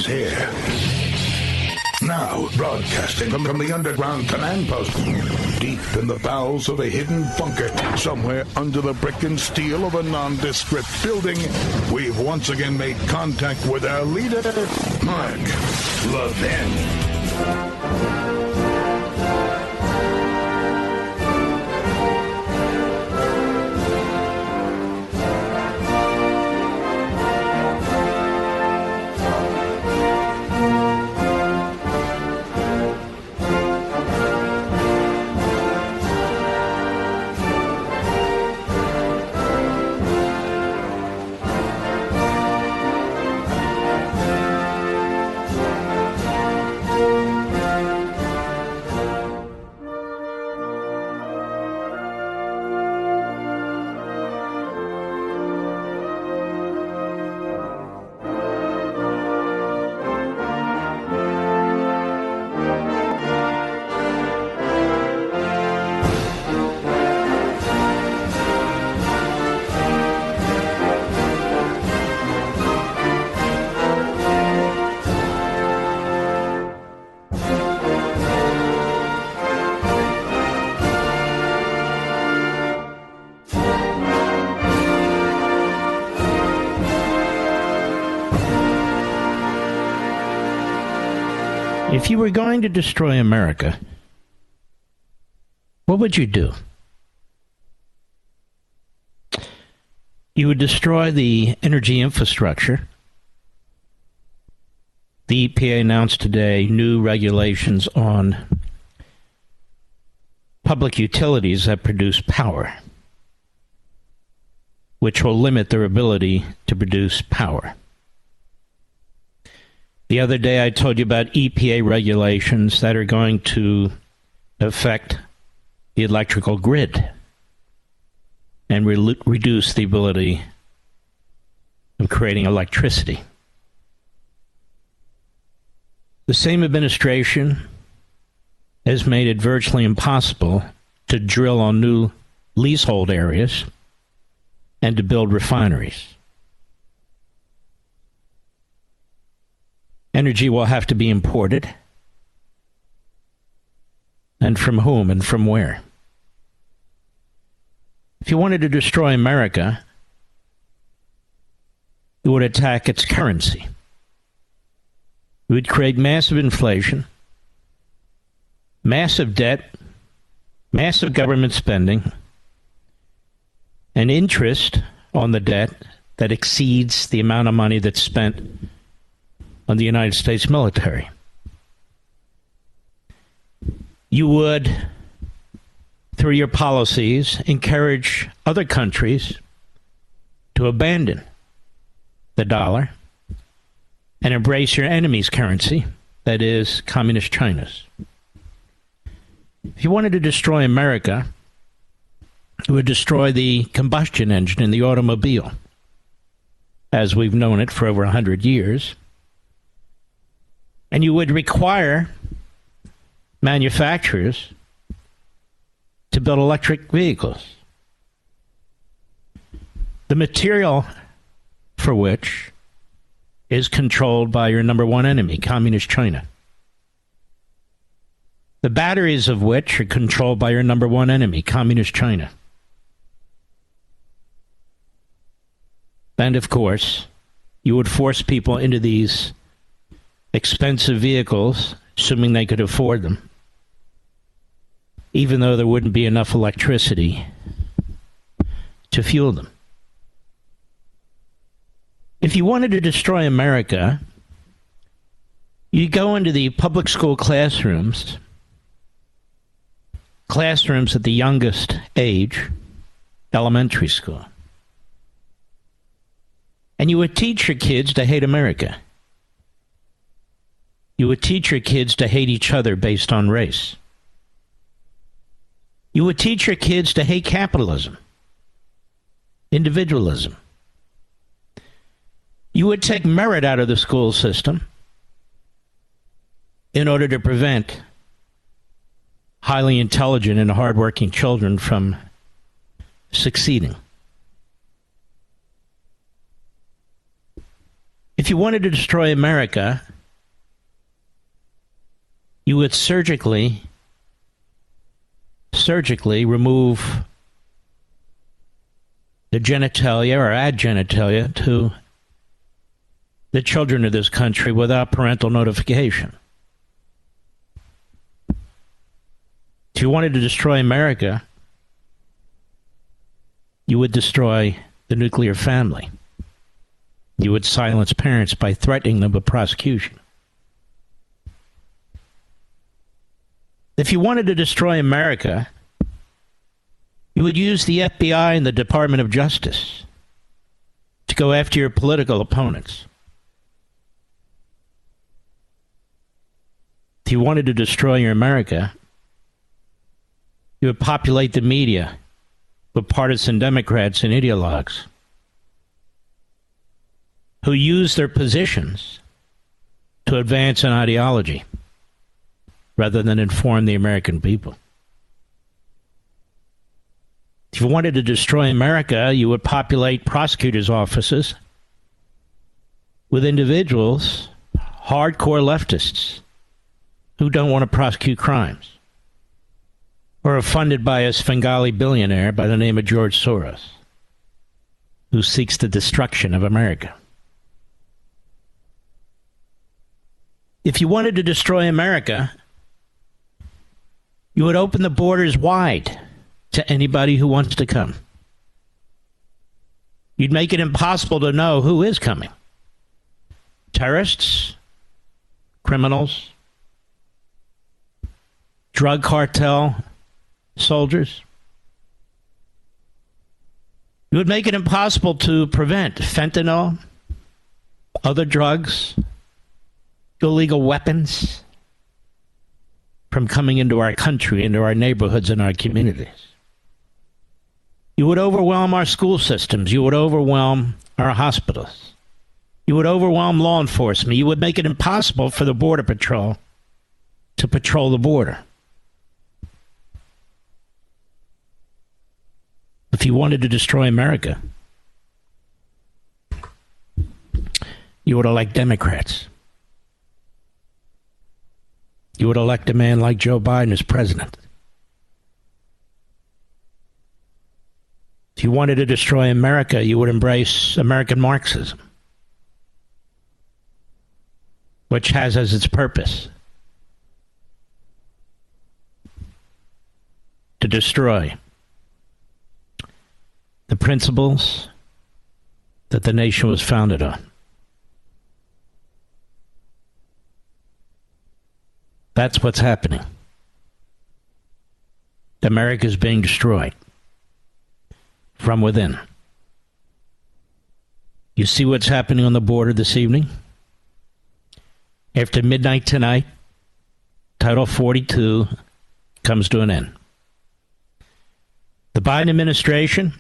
here. Now, broadcasting from the underground command post, deep in the bowels of a hidden bunker, somewhere under the brick and steel of a nondescript building, we've once again made contact with our leader, Mark Levin. If you were going to destroy America, what would you do? You would destroy the energy infrastructure. The EPA announced today new regulations on public utilities that produce power, which will limit their ability to produce power. The other day I told you about EPA regulations that are going to affect the electrical grid and reduce the ability of creating electricity. The same administration has made it virtually impossible to drill on new leasehold areas and to build refineries. Energy will have to be imported. And from whom and from where? If you wanted to destroy America, you would attack its currency. You would create massive inflation, massive debt, massive government spending, and interest on the debt that exceeds the amount of money that's spent on the United States military. You would, through your policies, encourage other countries to abandon the dollar and embrace your enemy's currency, that is, Communist China's. If you wanted to destroy America, you would destroy the combustion engine in the automobile, as we've known it for over 100 years. And you would require manufacturers to build electric vehicles, the material for which is controlled by your number one enemy, Communist China. The batteries of which are controlled by your number one enemy, Communist China. And of course, you would force people into these expensive vehicles, assuming they could afford them, even though there wouldn't be enough electricity to fuel them. If you wanted to destroy America, you go into the public school classrooms at the youngest age, elementary school, and you would teach your kids to hate America. You would teach your kids to hate each other based on race. You would teach your kids to hate capitalism, individualism. You would take merit out of the school system in order to prevent highly intelligent and hardworking children from succeeding. If you wanted to destroy America, you would surgically remove the genitalia or add genitalia to the children of this country without parental notification. If you wanted to destroy America, you would destroy the nuclear family. You would silence parents by threatening them with prosecution. If you wanted to destroy America, you would use the FBI and the Department of Justice to go after your political opponents. If you wanted to destroy your America, you would populate the media with partisan Democrats and ideologues who use their positions to advance an ideology rather than inform the American people. If you wanted to destroy America, you would populate prosecutors' offices with individuals, hardcore leftists, who don't want to prosecute crimes or are funded by a Svengali billionaire by the name of George Soros, who seeks the destruction of America. If you wanted to destroy America, you would open the borders wide to anybody who wants to come. You'd make it impossible to know who is coming. Terrorists, criminals, drug cartel soldiers. You would make it impossible to prevent fentanyl, other drugs, illegal weapons from coming into our country, into our neighborhoods and our communities. You would overwhelm our school systems. You would overwhelm our hospitals. You would overwhelm law enforcement. You would make it impossible for the Border Patrol to patrol the border. If you wanted to destroy America, you would elect Democrats. You would elect a man like Joe Biden as president. If you wanted to destroy America, you would embrace American Marxism, which has as its purpose to destroy the principles that the nation was founded on. That's what's happening. America is being destroyed from within. You see what's happening on the border this evening? After midnight tonight, Title 42 comes to an end. The Biden administration,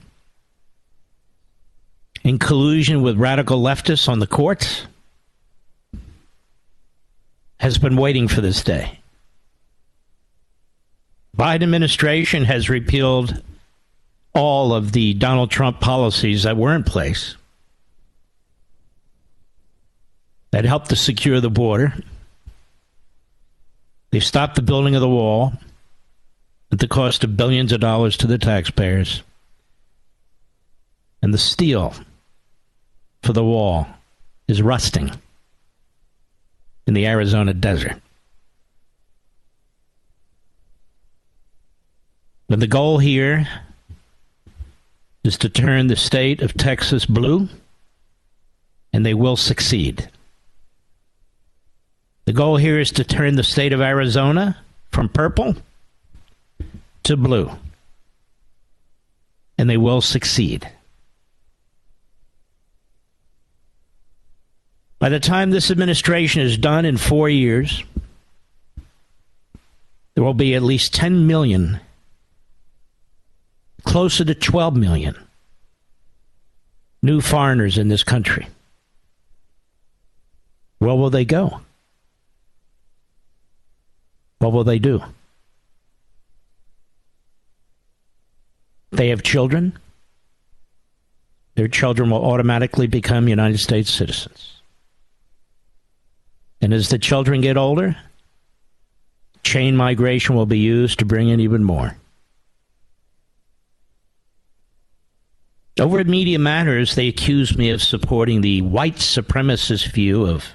in collusion with radical leftists on the courts, has been waiting for this day. Biden administration has repealed all of the Donald Trump policies that were in place that helped to secure the border. They've stopped the building of the wall at the cost of billions of dollars to the taxpayers. And the steel for the wall is rusting in the Arizona desert. And the goal here is to turn the state of Texas blue, and they will succeed. The goal here is to turn the state of Arizona from purple to blue, and they will succeed. By the time this administration is done in 4 years, there will be at least 10 million, closer to 12 million, new foreigners in this country. Where will they go? What will they do? They have children. Their children will automatically become United States citizens. And as the children get older, Chain migration will be used to bring in even more. Over at Media Matters, they accuse me of supporting the white supremacist view of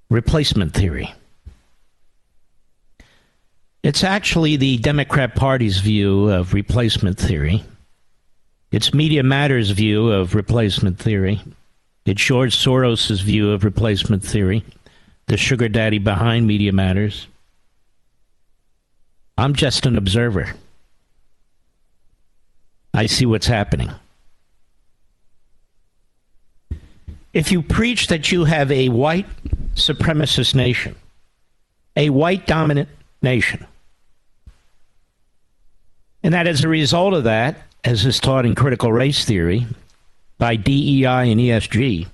replacement theory. It's actually the Democrat Party's view of replacement theory. It's Media Matters' view of replacement theory. It's George Soros' view of replacement theory, the sugar daddy behind Media Matters. I'm just an observer. I see what's happening. If you preach that you have a white supremacist nation, a white dominant nation, and that as a result of that, as is taught in critical race theory by DEI and ESG,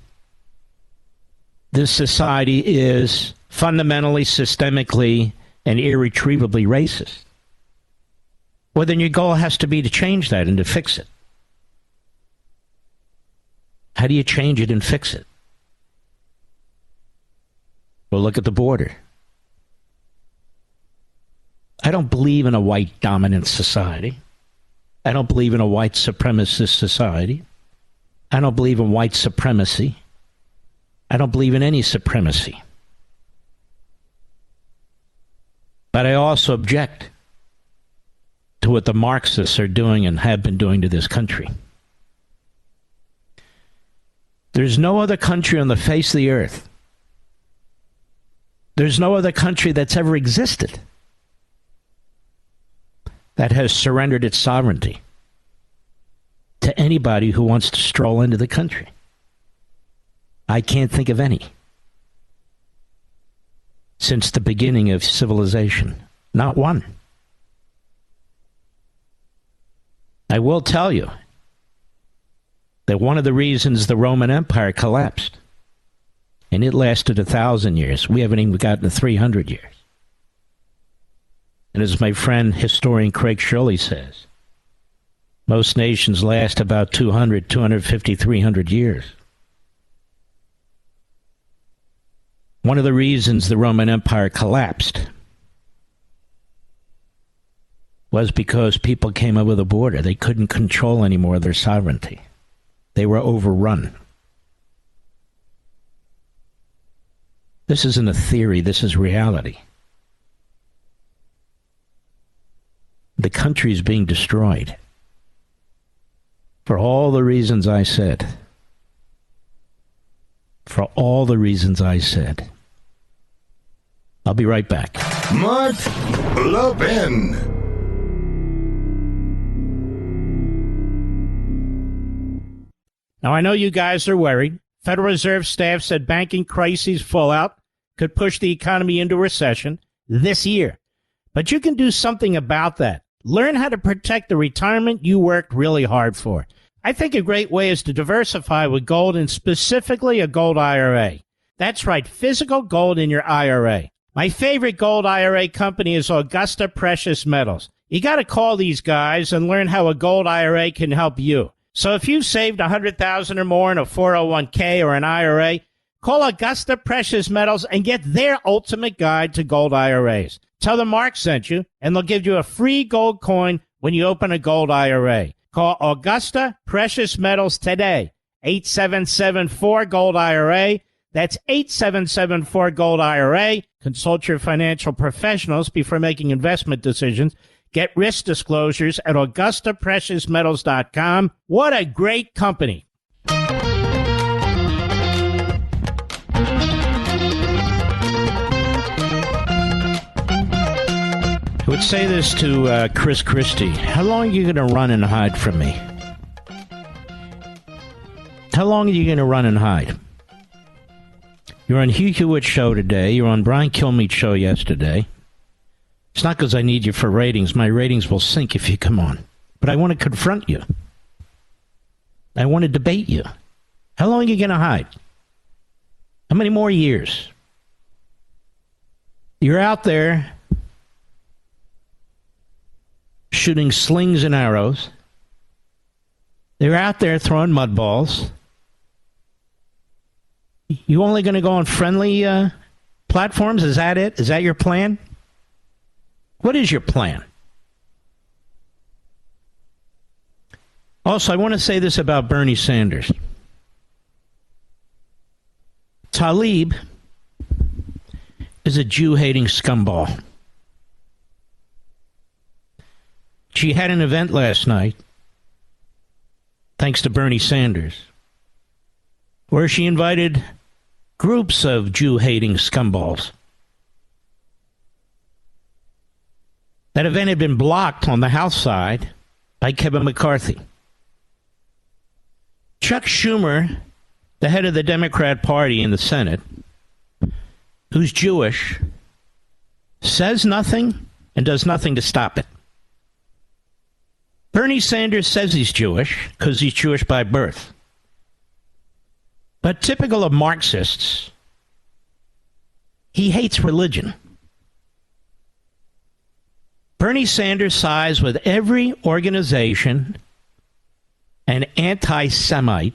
this society is fundamentally, systemically, and irretrievably racist, well, then your goal has to be to change that and to fix it. How do you change it and fix it? Well, look at the border. I don't believe in a white dominant society. I don't believe in a white supremacist society. I don't believe in white supremacy. I don't believe in any supremacy. But I also object to what the Marxists are doing and have been doing to this country. There's no other country on the face of the earth. There's no other country that's ever existed that has surrendered its sovereignty to anybody who wants to stroll into the country. I can't think of any since the beginning of civilization. Not one. I will tell you that one of the reasons the Roman Empire collapsed, and it lasted 1,000 years, we haven't even gotten to 300 years. And as my friend historian Craig Shirley says, most nations last about 200, 250, 300 years. One of the reasons the Roman Empire collapsed was because people came over the border. They couldn't control any more of their sovereignty. They were overrun. This isn't a theory. This is reality. The country is being destroyed for all the reasons I said. For all the reasons I said. I'll be right back. Mark Levin. Now, I know you guys are worried. Federal Reserve staff said banking crisis fallout could push the economy into recession this year. But you can do something about that. Learn how to protect the retirement you worked really hard for. I think a great way is to diversify with gold, and specifically a gold IRA. That's right, physical gold in your IRA. My favorite gold IRA company is Augusta Precious Metals. You got to call these guys and learn how a gold IRA can help you. So if you've saved $100,000 or more in a 401k or an IRA, call Augusta Precious Metals and get their ultimate guide to gold IRAs. Tell them Mark sent you, and they'll give you a free gold coin when you open a gold IRA. Call Augusta Precious Metals today, 8774-GOLD-IRA. That's 8774-GOLD-IRA. Consult your financial professionals before making investment decisions. Get risk disclosures at AugustaPreciousMetals.com. What a great company. I would say this to Chris Christie. How long are you going to run and hide from me? How long are you going to run and hide? You're on Hugh Hewitt's show today. You're on Brian Kilmeade's show yesterday. It's not because I need you for ratings. My ratings will sink if you come on. But I want to confront you. I want to debate you. How long are you going to hide? How many more years? You're out there shooting slings and arrows. They're out there throwing mud balls. You only going to go on friendly platforms? Is that it? Is that your plan? What is your plan? Also, I want to say this about Bernie Sanders. Tlaib is a Jew-hating scumball. She had an event last night, thanks to Bernie Sanders, where she invited groups of Jew-hating scumballs. That event had been blocked on the House side by Kevin McCarthy. Chuck Schumer, the head of the Democrat Party in the Senate, who's Jewish, says nothing and does nothing to stop it. Bernie Sanders says he's Jewish because he's Jewish by birth. But typical of Marxists, he hates religion. Bernie Sanders sides with every organization and anti-Semite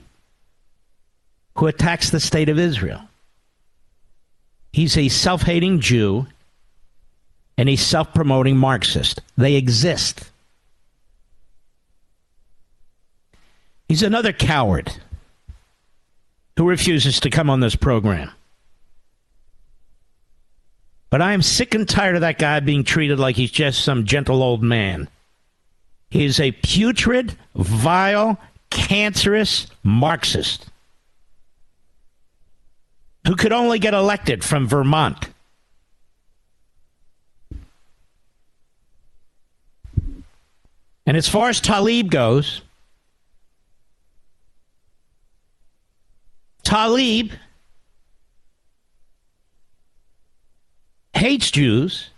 who attacks the state of Israel. He's a self-hating Jew and a self-promoting Marxist. They exist. He's another coward who refuses to come on this program. But I am sick and tired of that guy being treated like he's just some gentle old man. He is a putrid, vile, cancerous Marxist who could only get elected from Vermont. And as far as Tlaib goes, Tlaib hates Jews,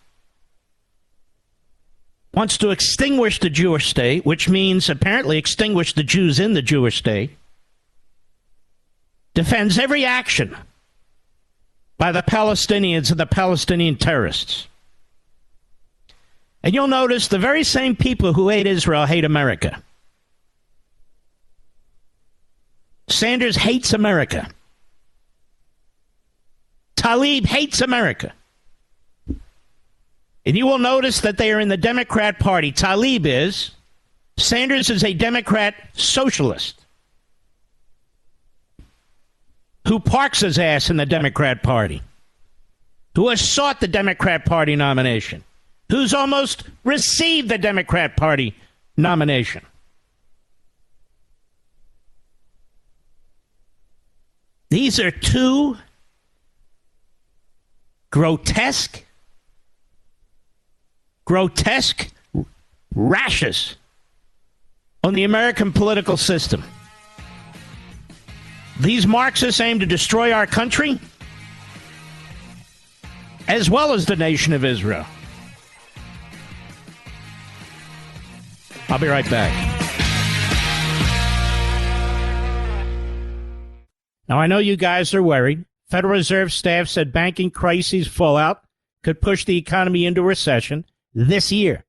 wants to extinguish the Jewish state, which means apparently extinguish the Jews in the Jewish state, defends every action by the Palestinians and the Palestinian terrorists. And you'll notice the very same people who hate Israel hate America. Sanders hates America. Tlaib hates America. And you will notice that they are in the Democrat Party. Tlaib is. Sanders is a Democrat socialist who parks his ass in the Democrat Party, who has sought the Democrat Party nomination, who's almost received the Democrat Party nomination. These are two grotesque rashes on the American political system. These Marxists aim to destroy our country as well as the nation of Israel. I'll be right back. Now, I know you guys are worried. Federal Reserve staff said banking crises fallout could push the economy into recession this year.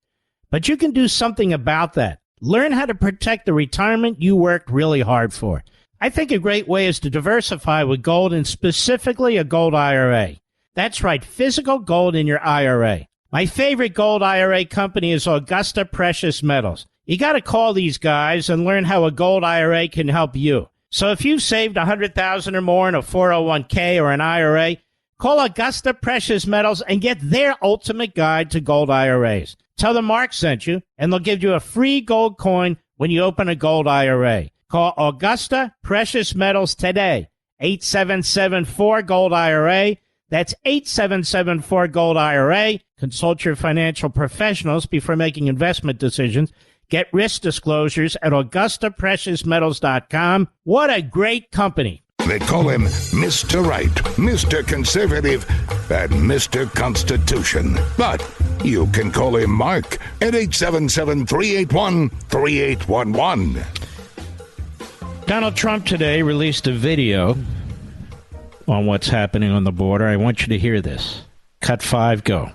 But you can do something about that. Learn how to protect the retirement you worked really hard for. I think a great way is to diversify with gold, and specifically a gold IRA. That's right, physical gold in your IRA. My favorite gold IRA company is Augusta Precious Metals. You got to call these guys and learn how a gold IRA can help you. So if you've saved $100,000 or more in a 401k or an IRA, call Augusta Precious Metals and get their ultimate guide to gold IRAs. Tell them Mark sent you, and they'll give you a free gold coin when you open a gold IRA. Call Augusta Precious Metals today, 877-4-GOLD-IRA. That's 877-4-GOLD-IRA. Consult your financial professionals before making investment decisions. Get risk disclosures at AugustaPreciousMetals.com. What a great company. They call him Mr. Right, Mr. Conservative, and Mr. Constitution. But you can call him Mark at 877-381-3811. Donald Trump today released a video on what's happening on the border. I want you to hear this. Cut 5, go.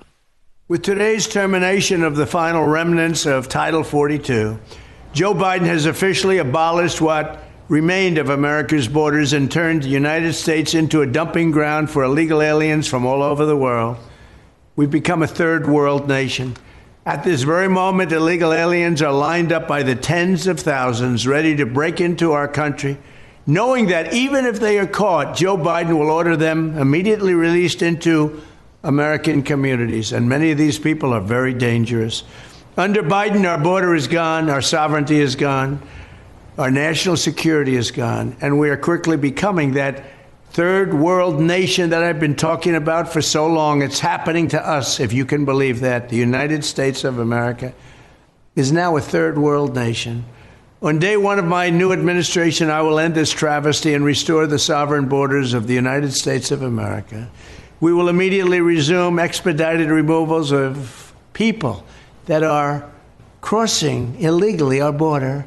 With today's termination of the final remnants of Title 42, Joe Biden has officially abolished what remained of America's borders and turned the United States into a dumping ground for illegal aliens from all over the world. We've become a third world nation. At this very moment, illegal aliens are lined up by the tens of thousands, ready to break into our country, knowing that even if they are caught, Joe Biden will order them immediately released into American communities. And many of these people are very dangerous. Under Biden, our border is gone, our sovereignty is gone, our national security is gone, and we are quickly becoming that third world nation that I've been talking about for so long. It's happening to us, if you can believe that. The United States of America is now a third world nation. On day one of my new administration, I will end this travesty and restore the sovereign borders of the United States of America. We will immediately resume expedited removals of people that are crossing illegally our border.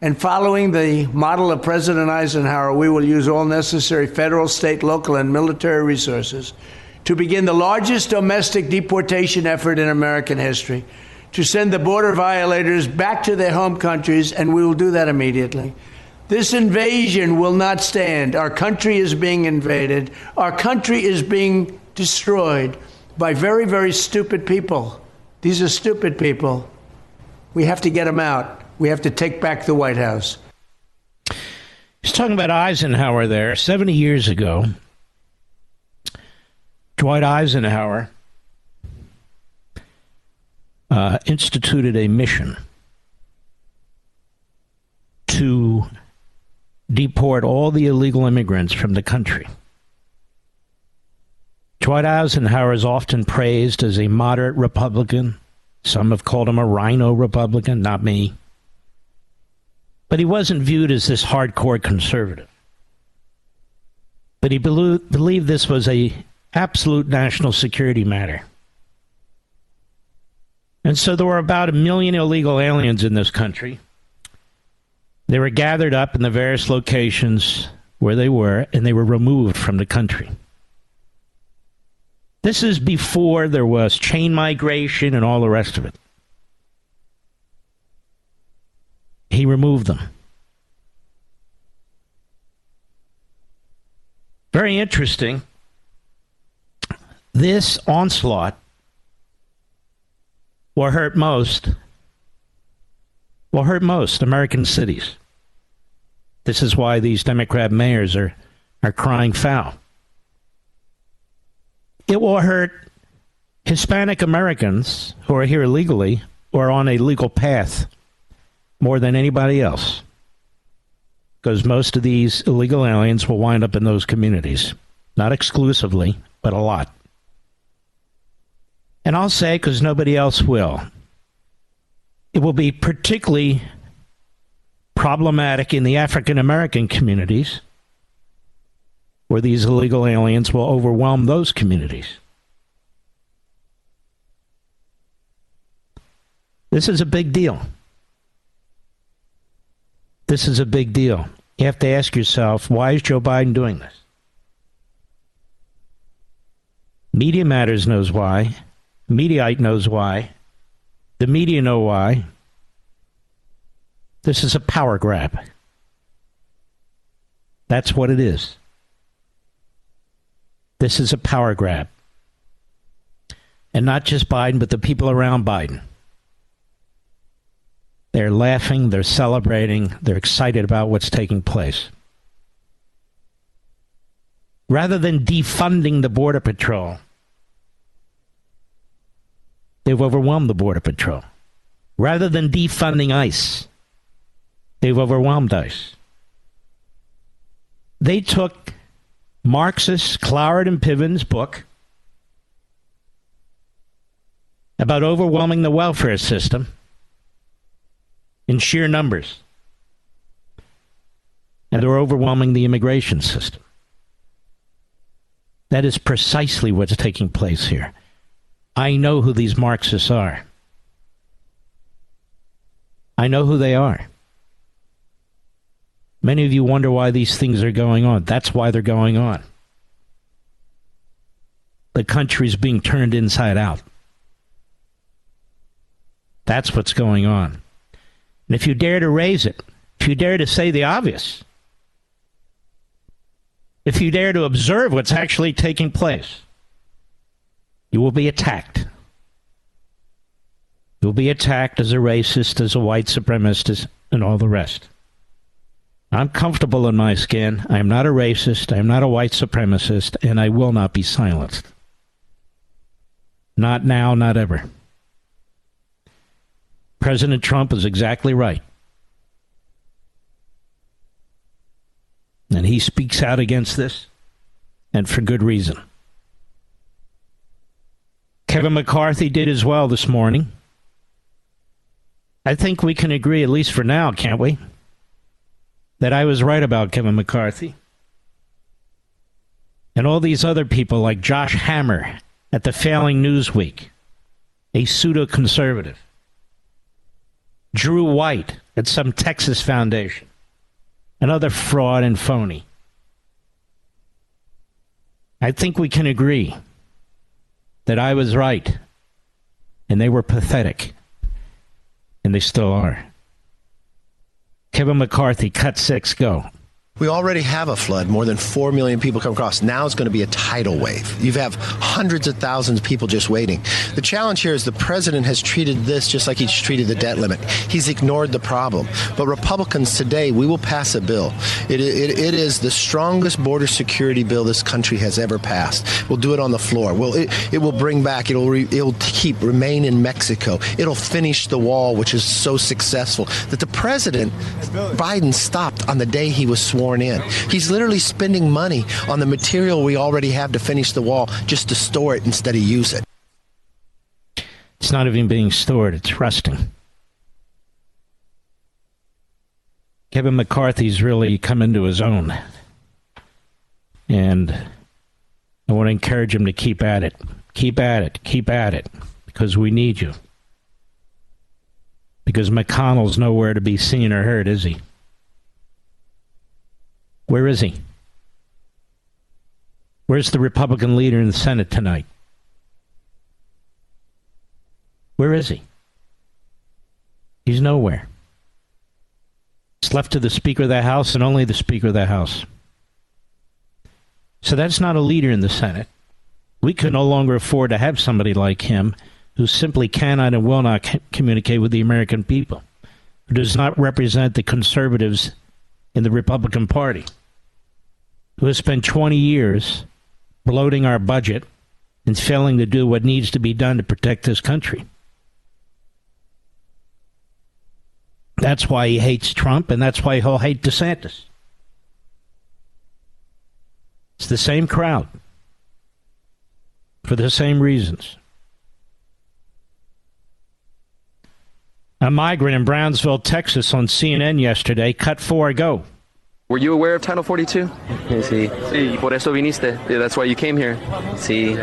And following the model of President Eisenhower, we will use all necessary federal, state, local, and military resources to begin the largest domestic deportation effort in American history, to send the border violators back to their home countries, and we will do that immediately. This invasion will not stand. Our country is being invaded. Our country is being destroyed by very, very stupid people. These are stupid people. We have to get them out. We have to take back the White House. He's talking about Eisenhower there. 70 years ago, Dwight Eisenhower instituted a mission to deport all the illegal immigrants from the country. Dwight Eisenhower is often praised as a moderate Republican. Some have called him a rhino Republican, not me. But he wasn't viewed as this hardcore conservative. But he believed this was a absolute national security matter. And so there were about 1 million illegal aliens in this country. They were gathered up in the various locations where they were, and they were removed from the country. This is before there was chain migration and all the rest of it. He removed them. Very interesting. This onslaught will hurt most American cities. This is why these Democrat mayors are crying foul. It will hurt Hispanic Americans who are here illegally or on a legal path more than anybody else, because most of these illegal aliens will wind up in those communities. Not exclusively, but a lot. And I'll say, because nobody else will, it will be particularly problematic in the African American communities, where these illegal aliens will overwhelm those communities. This is a big deal. This is a big deal. You have to ask yourself, why is Joe Biden doing this? Media Matters knows why. Mediaite knows why. The media know why. This is a power grab. That's what it is. This is a power grab. And not just Biden, but the people around Biden. They're laughing, they're celebrating, they're excited about what's taking place. Rather than defunding the Border Patrol, they've overwhelmed the Border Patrol. Rather than defunding ICE, they've overwhelmed ICE. They took Marxist Cloward and Piven's book about overwhelming the welfare system in sheer numbers, and they're overwhelming the immigration system. That is precisely what's taking place here. I know who these Marxists are. I know who they are. Many of you wonder why these things are going on. That's why they're going on. The country's being turned inside out. That's what's going on. And if you dare to raise it, if you dare to say the obvious, if you dare to observe what's actually taking place, you will be attacked. You'll be attacked as a racist, as a white supremacist, and all the rest. I'm comfortable in my skin. I am not a racist. I am not a white supremacist, and I will not be silenced. Not now, not ever. President Trump is exactly right. And he speaks out against this, and for good reason. Kevin McCarthy did as well this morning. I think we can agree, at least for now, can't we, that I was right about Kevin McCarthy. And all these other people like Josh Hammer at the failing Newsweek, a pseudo-conservative. Drew White at some Texas foundation, another fraud and phony. I think we can agree that I was right, and they were pathetic, and they still are. Kevin McCarthy, cut 6, go. We already have a flood. More than 4 million people come across. Now it's going to be a tidal wave. You have hundreds of thousands of people just waiting. The challenge here is the president has treated this just like he's treated the debt limit. He's ignored the problem. But Republicans today, we will pass a bill. It is the strongest border security bill this country has ever passed. We'll do it on the floor. It will bring back, it'll keep, remain in Mexico. It'll finish the wall, which is so successful that the president, Biden, stopped on the day he was sworn in. He's literally spending money on the material we already have to finish the wall just to store it instead of use it. It's not even being stored, it's rusting. Kevin McCarthy's really come into his own. And I want to encourage him to keep at it. Keep at it. Keep at it. Because we need you. Because McConnell's nowhere to be seen or heard, is he? Where is he? Where's the Republican leader in the Senate tonight? Where is he? He's nowhere. It's left to the Speaker of the House and only the Speaker of the House. So that's not a leader in the Senate. We can no longer afford to have somebody like him who simply cannot and will not communicate with the American people, who does not represent the conservatives in the Republican Party, who has spent 20 years bloating our budget and failing to do what needs to be done to protect this country. That's why he hates Trump, and that's why he'll hate DeSantis. It's the same crowd for the same reasons. A migrant in Brownsville, Texas, on CNN yesterday, cut 4, go. Were you aware of Title 42? Sí. Sí, y por eso viniste. Yeah, that's why you came here. Sí.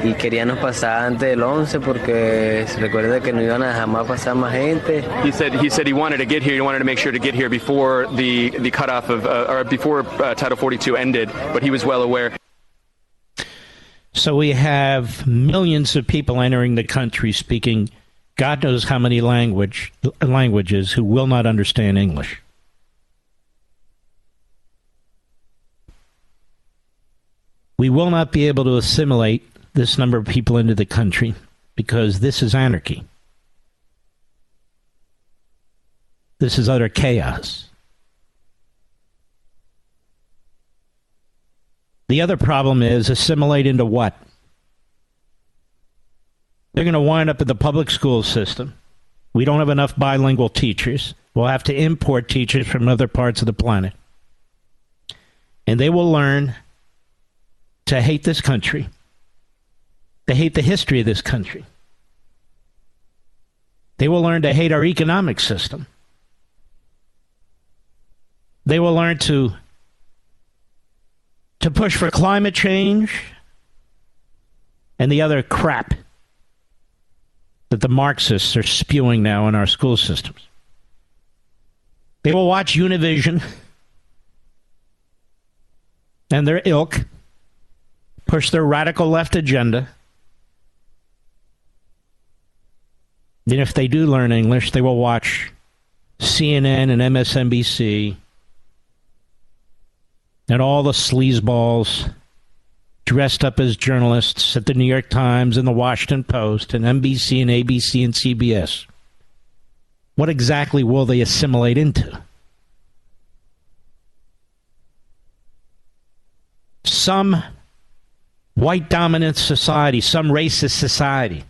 Y queríamos pasar antes del 11 porque se recuerda que no iban a jamás pasar más gente. He said he wanted to get here. He wanted to make sure to get here before the cutoff of or before Title 42 ended, but he was well aware. So we have millions of people entering the country speaking God knows how many languages who will not understand English. We will not be able to assimilate this number of people into the country because this is anarchy. This is utter chaos. The other problem is assimilate into what? They're going to wind up in the public school system. We don't have enough bilingual teachers. We'll have to import teachers from other parts of the planet. And they will learn to hate this country. They hate the history of this country. They will learn to hate our economic system. They will learn to push for climate change and the other crap that the Marxists are spewing now in our school systems. They will watch Univision and their ilk push their radical left agenda. Then if they do learn English, they will watch CNN and MSNBC and all the sleazeballs dressed up as journalists at the New York Times and the Washington Post and NBC and ABC and CBS. What exactly will they assimilate into? Some white dominant society, some racist society,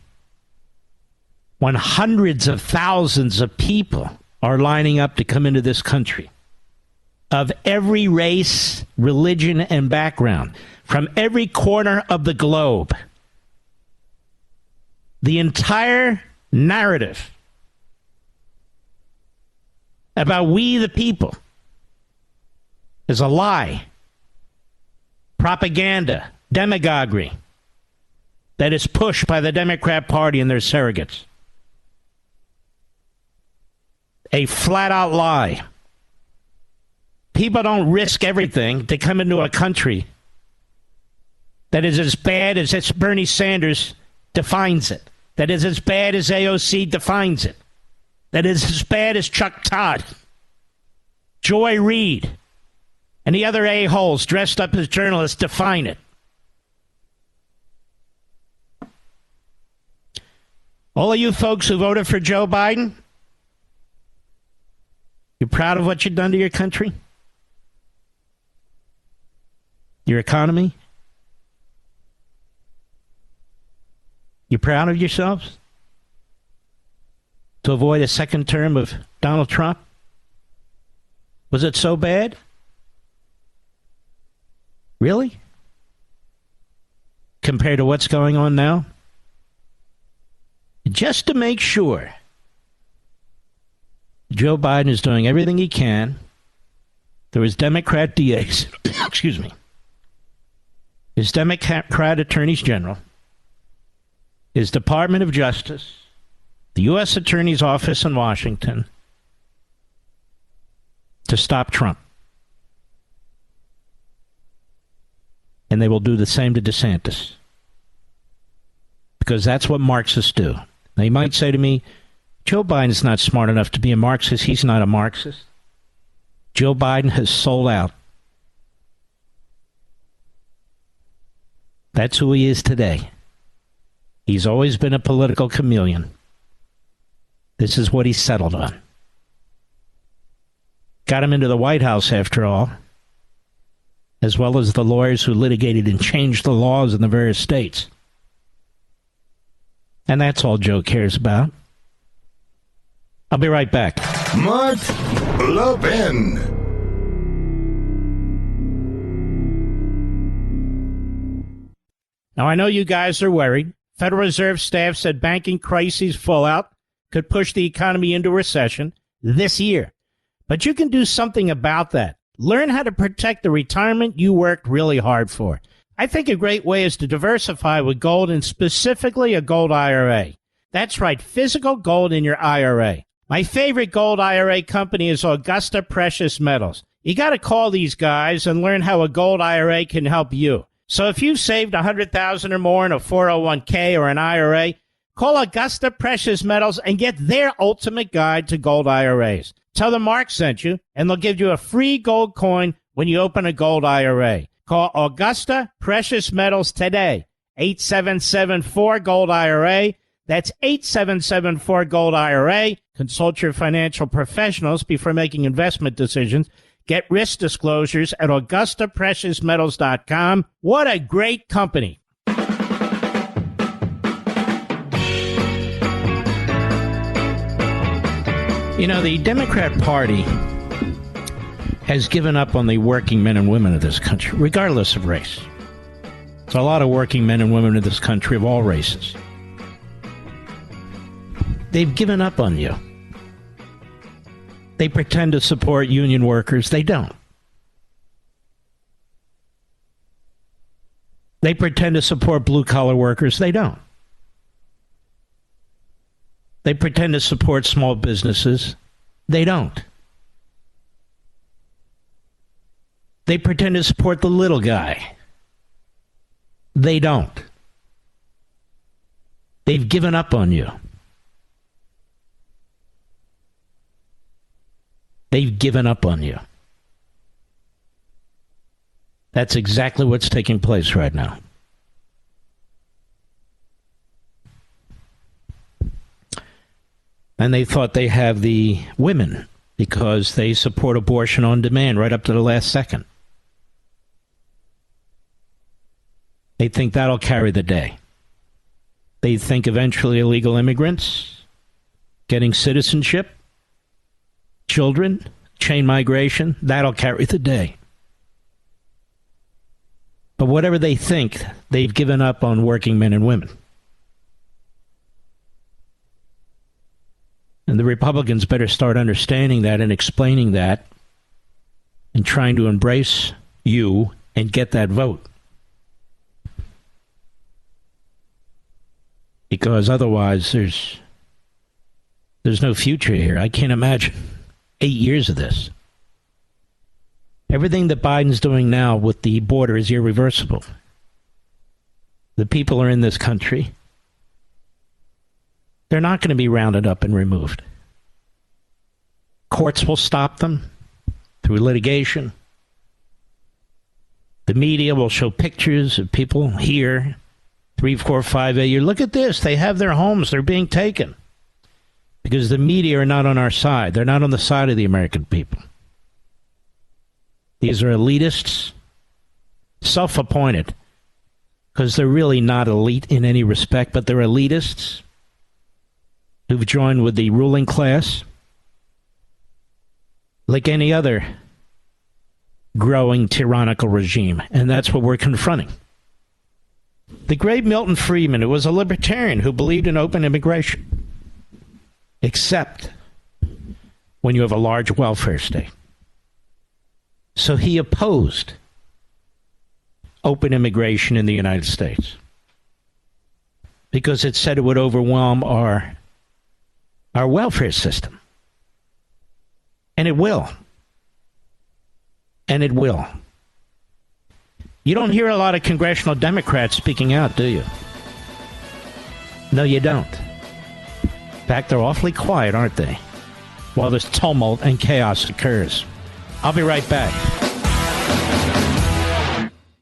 when hundreds of thousands of people are lining up to come into this country of every race, religion, and background, from every corner of the globe. The entire narrative about we the people is a lie, propaganda, demagoguery that is pushed by the Democrat Party and their surrogates. A flat-out lie. People don't risk everything to come into a country that is as bad as Bernie Sanders defines it, that is as bad as AOC defines it, that is as bad as Chuck Todd, Joy Reid, and the other a-holes dressed up as journalists define it. All of you folks who voted for Joe Biden, you proud of what you've done to your country? Your economy? You proud of yourselves? To avoid a second term of Donald Trump? Was it so bad? Really? Compared to what's going on now? Just to make sure Joe Biden is doing everything he can through his Democrat DAs, excuse me, his Democrat attorneys general, his Department of Justice, the U.S. Attorney's Office in Washington, to stop Trump. And they will do the same to DeSantis. Because that's what Marxists do. Now, you might say to me, Joe Biden's not smart enough to be a Marxist. He's not a Marxist. Joe Biden has sold out. That's who he is today. He's always been a political chameleon. This is what he's settled on. Got him into the White House, after all, as well as the lawyers who litigated and changed the laws in the various states. And that's all Joe cares about. I'll be right back. Mark Levin. Now, I know you guys are worried. Federal Reserve staff said banking crises fallout could push the economy into recession this year. But you can do something about that. Learn how to protect the retirement you worked really hard for. I think a great way is to diversify with gold, and specifically a gold IRA. That's right, physical gold in your IRA. My favorite gold IRA company is Augusta Precious Metals. You got to call these guys and learn how a gold IRA can help you. So if you've saved $100,000 or more in a 401k or an IRA, call Augusta Precious Metals and get their ultimate guide to gold IRAs. Tell them Mark sent you, and they'll give you a free gold coin when you open a gold IRA. Call Augusta Precious Metals today, 877-4-GOLD-IRA. That's 877-4-GOLD-IRA. Consult your financial professionals before making investment decisions. Get risk disclosures at AugustaPreciousMetals.com. What a great company. You know, the Democrat Party has given up on the working men and women of this country, regardless of race. There's a lot of working men and women in this country of all races. They've given up on you. They pretend to support union workers. They don't. They pretend to support blue-collar workers. They don't. They pretend to support small businesses. They don't. They pretend to support the little guy. They don't. They've given up on you. They've given up on you. That's exactly what's taking place right now. And they thought they have the women because they support abortion on demand right up to the last second. They think that'll carry the day. They think eventually illegal immigrants, getting citizenship, children, chain migration, that'll carry the day. But whatever they think, they've given up on working men and women. And the Republicans better start understanding that and explaining that and trying to embrace you and get that vote. Because otherwise there's no future here. I can't imagine 8 years of this. Everything that Biden's doing now with the border is irreversible. The people are in this country. They're not going to be rounded up and removed. Courts will stop them through litigation. The media will show pictures of people here, 3, 4, 5 a year. Look at this. They have their homes. They're being taken. Because the media are not on our side. They're not on the side of the American people. These are elitists, self-appointed, because they're really not elite in any respect, but they're elitists who've joined with the ruling class like any other growing tyrannical regime. And that's what we're confronting. The great Milton Friedman, who was a libertarian who believed in open immigration, except when you have a large welfare state. So he opposed open immigration in the United States because it said it would overwhelm our welfare system. And it will. And it will. You don't hear a lot of congressional Democrats speaking out, do you? No, you don't. In fact, they're awfully quiet, aren't they? While this tumult and chaos occurs. I'll be right back.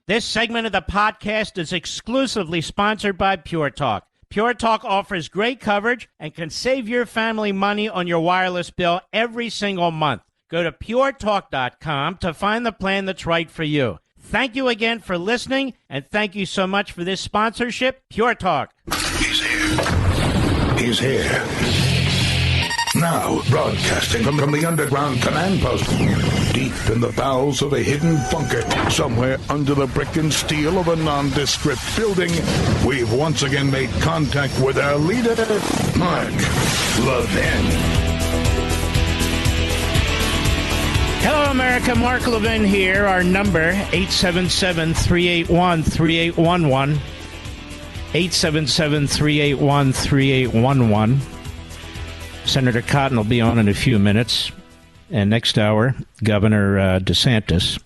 This segment of the podcast is exclusively sponsored by Pure Talk. Pure Talk offers great coverage and can save your family money on your wireless bill every single month. Go to puretalk.com to find the plan that's right for you. Thank you again for listening, and thank you so much for this sponsorship, Pure Talk. He's here. He's here. Now, broadcasting from the underground command post, deep in the bowels of a hidden bunker, somewhere under the brick and steel of a nondescript building, we've once again made contact with our leader, Mark Levin. Hello, America. Mark Levin here. Our number, 877-381-3811. 877-381-3811. Senator Cotton will be on in a few minutes. And next hour, Governor DeSantis.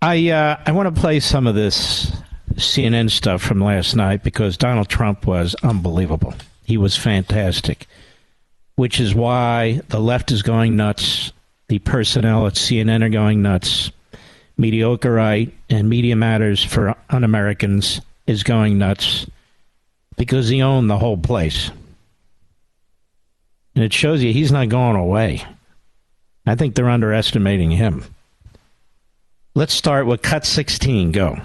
I want to play some of this CNN stuff from last night because Donald Trump was unbelievable. He was fantastic, which is why the left is going nuts. The personnel at CNN are going nuts. Mediocreite and Media Matters for Un-Americans is going nuts because he owned the whole place. And it shows you he's not going away. I think they're underestimating him. Let's start with cut 16. Go.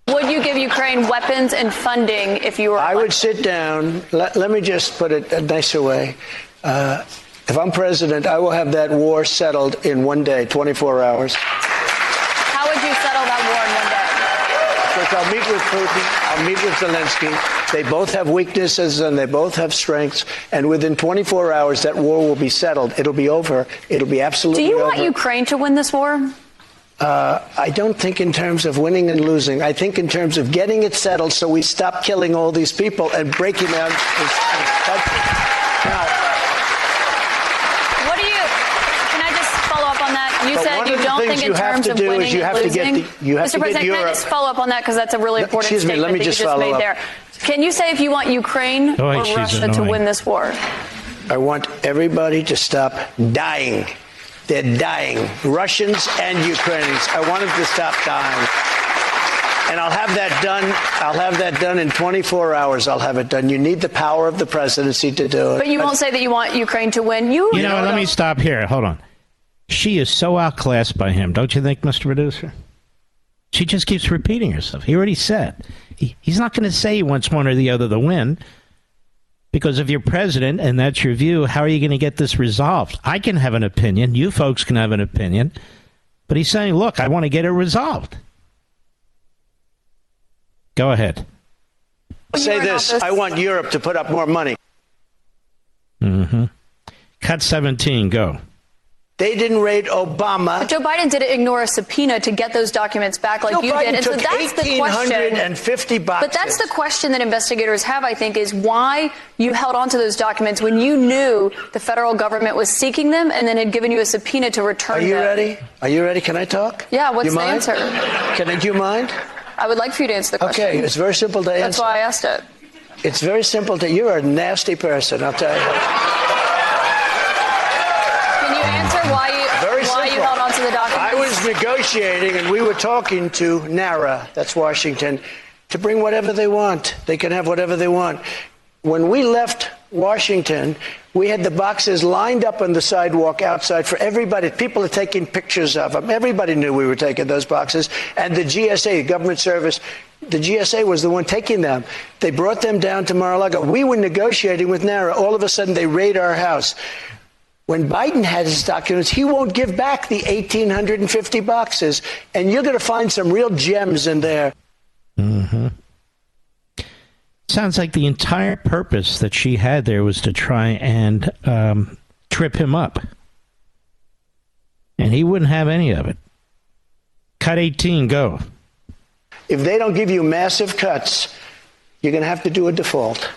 Would you give Ukraine weapons and funding if you were elected? I would sit down. Let me just put it a nicer way. If I'm president, I will have that war settled in one day, 24 hours. How would you settle that war in one day? Because I'll meet with Putin, I'll meet with Zelensky. They both have weaknesses and they both have strengths. And within 24 hours, that war will be settled. It'll be over. It'll be absolutely over. Do you want Ukraine to win this war? I don't think in terms of winning and losing. I think in terms of getting it settled so we stop killing all these people and breaking down this country. Now, you said you don't think in terms of winning and losing. Mr. President, can I just follow up on that because that's a really important statement that you just made there. Can you say if you want Ukraine or Russia to win this war? I want everybody to stop dying. They're dying, Russians and Ukrainians. I want them to stop dying. And I'll have that done. I'll have that done in 24 hours. I'll have it done. You need the power of the presidency to do it. But you won't say that you want Ukraine to win. You know, let me stop here. Hold on. She is so outclassed by him, don't you think, Mr. Producer? She just keeps repeating herself. He already said. He's not going to say he wants one or the other to win. Because if you're president and that's your view, how are you going to get this resolved? I can have an opinion. You folks can have an opinion. But he's saying, look, I want to get it resolved. Go ahead. Say this. I want Europe to put up more money. Mm-hmm. Cut 17. Go. They didn't raid Obama. But Joe Biden didn't ignore a subpoena to get those documents back like you did. And so that's the question. 1,850 boxes. But that's the question that investigators have, I think, is why you held on to those documents when you knew the federal government was seeking them and then had given you a subpoena to return them. Are you ready? Are you ready? Can I talk? Yeah, what's the answer? Do you mind? I would like for you to answer the question. Okay, it's very simple to answer. That's why I asked it. It's very simple to... You're a nasty person, I'll tell you. Can you answer why you held on to the documents? I was negotiating, and we were talking to NARA, that's Washington, to bring whatever they want. They can have whatever they want. When we left Washington, we had the boxes lined up on the sidewalk outside for everybody. People are taking pictures of them. Everybody knew we were taking those boxes. And the GSA, government service, the GSA was the one taking them. They brought them down to Mar-a-Lago. We were negotiating with NARA. All of a sudden, they raid our house. When Biden had his documents, he won't give back the 1,850 boxes. And you're going to find some real gems in there. Mm-hmm. Sounds like the entire purpose that she had there was to try and trip him up. And he wouldn't have any of it. Cut 18, go. If they don't give you massive cuts, you're going to have to do a default.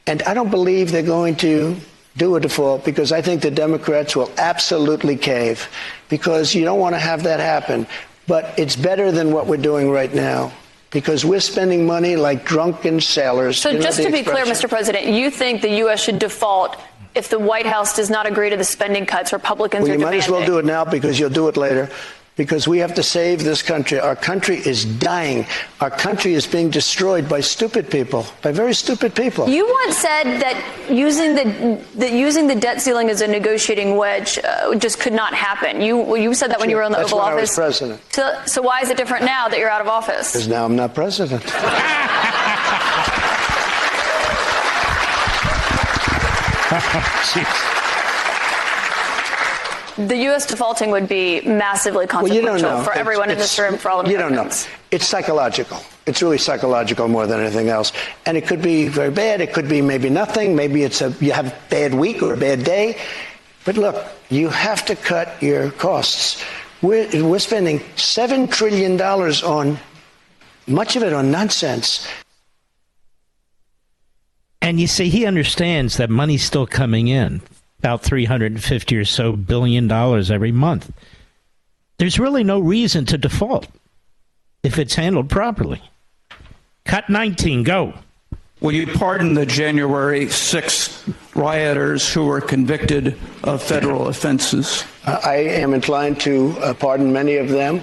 And I don't believe they're going to do a default because I think the Democrats will absolutely cave because you don't want to have that happen. But it's better than what we're doing right now. Because we're spending money like drunken sailors. So just to be clear, Mr. President, you think the U.S. should default if the White House does not agree to the spending cuts Republicans are demanding? You might as well do it now because you'll do it later. Because we have to save this country. Our country is dying. Our country is being destroyed by stupid people, by very stupid people. You once said that using the debt ceiling as a negotiating wedge just could not happen. You said that when you were in the Oval Office. That's when I was president. So why is it different now that you're out of office? Because now I'm not president. The U.S. defaulting would be massively consequential for everyone in this room, for all Americans. You don't know. It's psychological. It's really psychological more than anything else. And it could be very bad. It could be maybe nothing. Maybe you have a bad week or a bad day. But look, you have to cut your costs. We're spending $7 trillion on, much of it on nonsense. And you see, he understands that money's still coming in. About $350 or so billion every month. There's really no reason to default if it's handled properly. Cut 19, go. Will you pardon the January 6 rioters who were convicted of federal offenses? I am inclined to pardon many of them.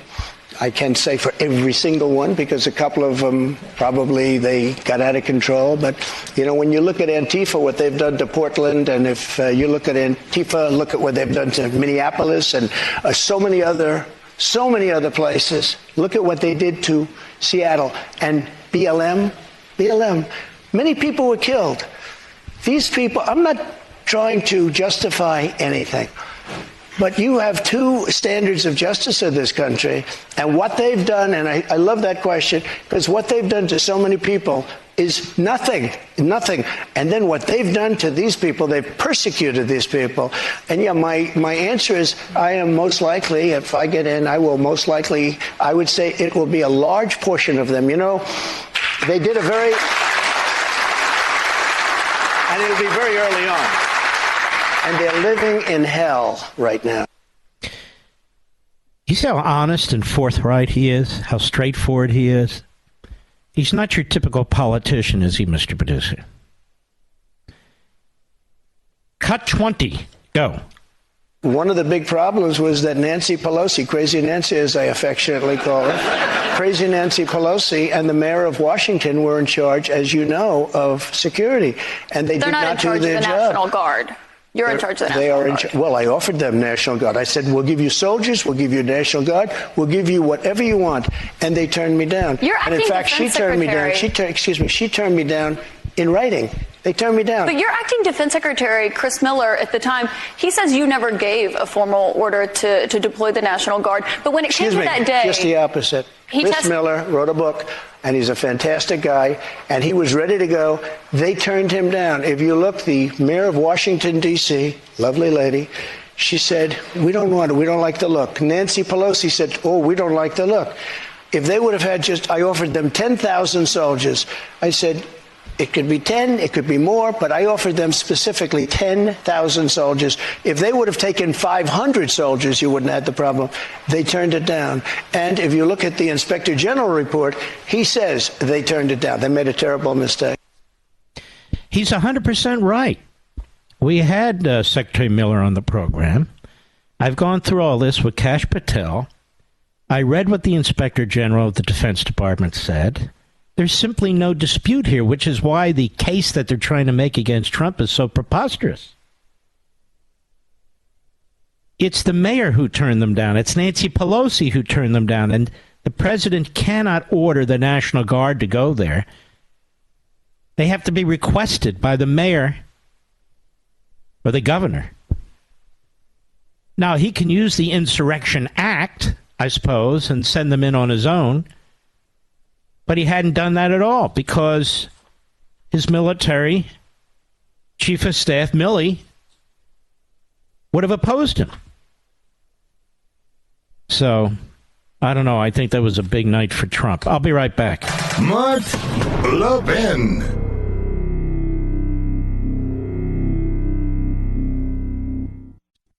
I can't say for every single one because a couple of them probably they got out of control. But, you know, when you look at Antifa, what they've done to Portland, and if you look at Antifa, look at what they've done to Minneapolis and so many other places. Look at what they did to Seattle and BLM. Many people were killed. These people, I'm not trying to justify anything. But you have two standards of justice in this country, and what they've done, and I love that question, because what they've done to so many people is nothing. And then what they've done to these people, they've persecuted these people. And yeah, my answer is I am most likely, if I get in, I will most likely, I would say it will be a large portion of them. You know, they did and it'll be very early on. And they're living in hell right now. You see how honest and forthright he is? How straightforward he is? He's not your typical politician, is he, Mr. Producer? Cut 20. Go. one of the big problems was that Nancy Pelosi, Crazy Nancy as I affectionately call her, Crazy Nancy Pelosi and the mayor of Washington were in charge, as you know, of security. And they did not do their job. They're not in charge of the National Guard. You're in charge of the National Guard. Well, I offered them National Guard. I said, we'll give you soldiers, we'll give you National Guard, we'll give you whatever you want. And they turned me down. And in fact, she turned me down. She turned me down in writing. They turned me down. But your acting defense secretary, Chris Miller, at the time, he says you never gave a formal order to deploy the National Guard. But when it came to that day... just the opposite. Chris Miller wrote a book, and he's a fantastic guy, and he was ready to go. They turned him down. If you look, the mayor of Washington, D.C., lovely lady, she said, we don't want it. We don't like the look. Nancy Pelosi said, we don't like the look. If they would have had I offered them 10,000 soldiers. I said, it could be 10, it could be more, but I offered them specifically 10,000 soldiers. If they would have taken 500 soldiers, you wouldn't have had the problem. They turned it down. And if you look at the Inspector General report, he says they turned it down. They made a terrible mistake. He's 100% right. We had Secretary Miller on the program. I've gone through all this with Kash Patel. I read what the Inspector General of the Defense Department said. There's simply no dispute here, which is why the case that they're trying to make against Trump is so preposterous. It's the mayor who turned them down. It's Nancy Pelosi who turned them down. And the president cannot order the National Guard to go there. They have to be requested by the mayor or the governor. Now, he can use the Insurrection Act, I suppose, and send them in on his own. But he hadn't done that at all because his military chief of staff, Milley, would have opposed him. So, I don't know. I think that was a big night for Trump. I'll be right back. Mark Levin.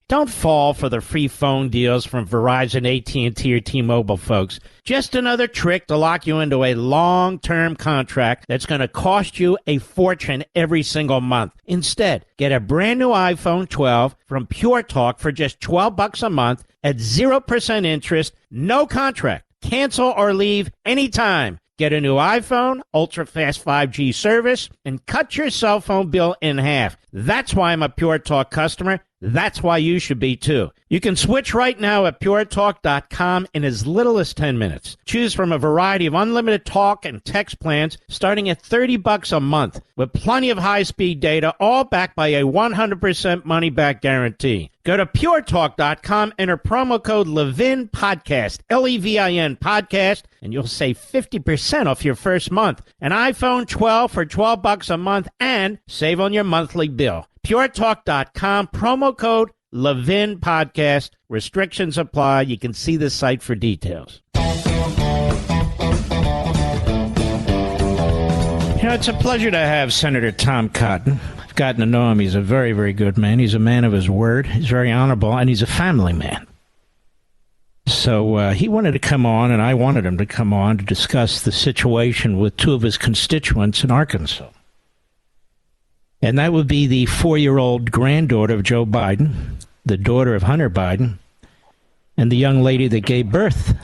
Don't fall for the free phone deals from Verizon, AT&T, or T-Mobile, folks. Just another trick to lock you into a long-term contract that's going to cost you a fortune every single month. Instead, get a brand new iPhone 12 from Pure Talk for just $12 a month at 0% interest, no contract. Cancel or leave anytime. Get a new iPhone, ultra-fast 5G service, and cut your cell phone bill in half. That's why I'm a Pure Talk customer. That's why you should be, too. You can switch right now at puretalk.com in as little as 10 minutes. Choose from a variety of unlimited talk and text plans starting at $30 a month with plenty of high-speed data, all backed by a 100% money-back guarantee. Go to puretalk.com, enter promo code Levin Podcast, Levin Podcast, and you'll save 50% off your first month. An iPhone 12 for $12 a month and save on your monthly bill. puretalk.com, promo code Levin Podcast. Restrictions apply. You can see the site for details. You know, it's a pleasure to have Senator Tom Cotton. I've gotten to know him. He's a very, very good man. He's a man of his word. He's very honorable, and he's a family man. So he wanted to come on, and I wanted him to come on to discuss the situation with two of his constituents in Arkansas. And that would be the 4-year-old granddaughter of Joe Biden, the daughter of Hunter Biden, and the young lady that gave birth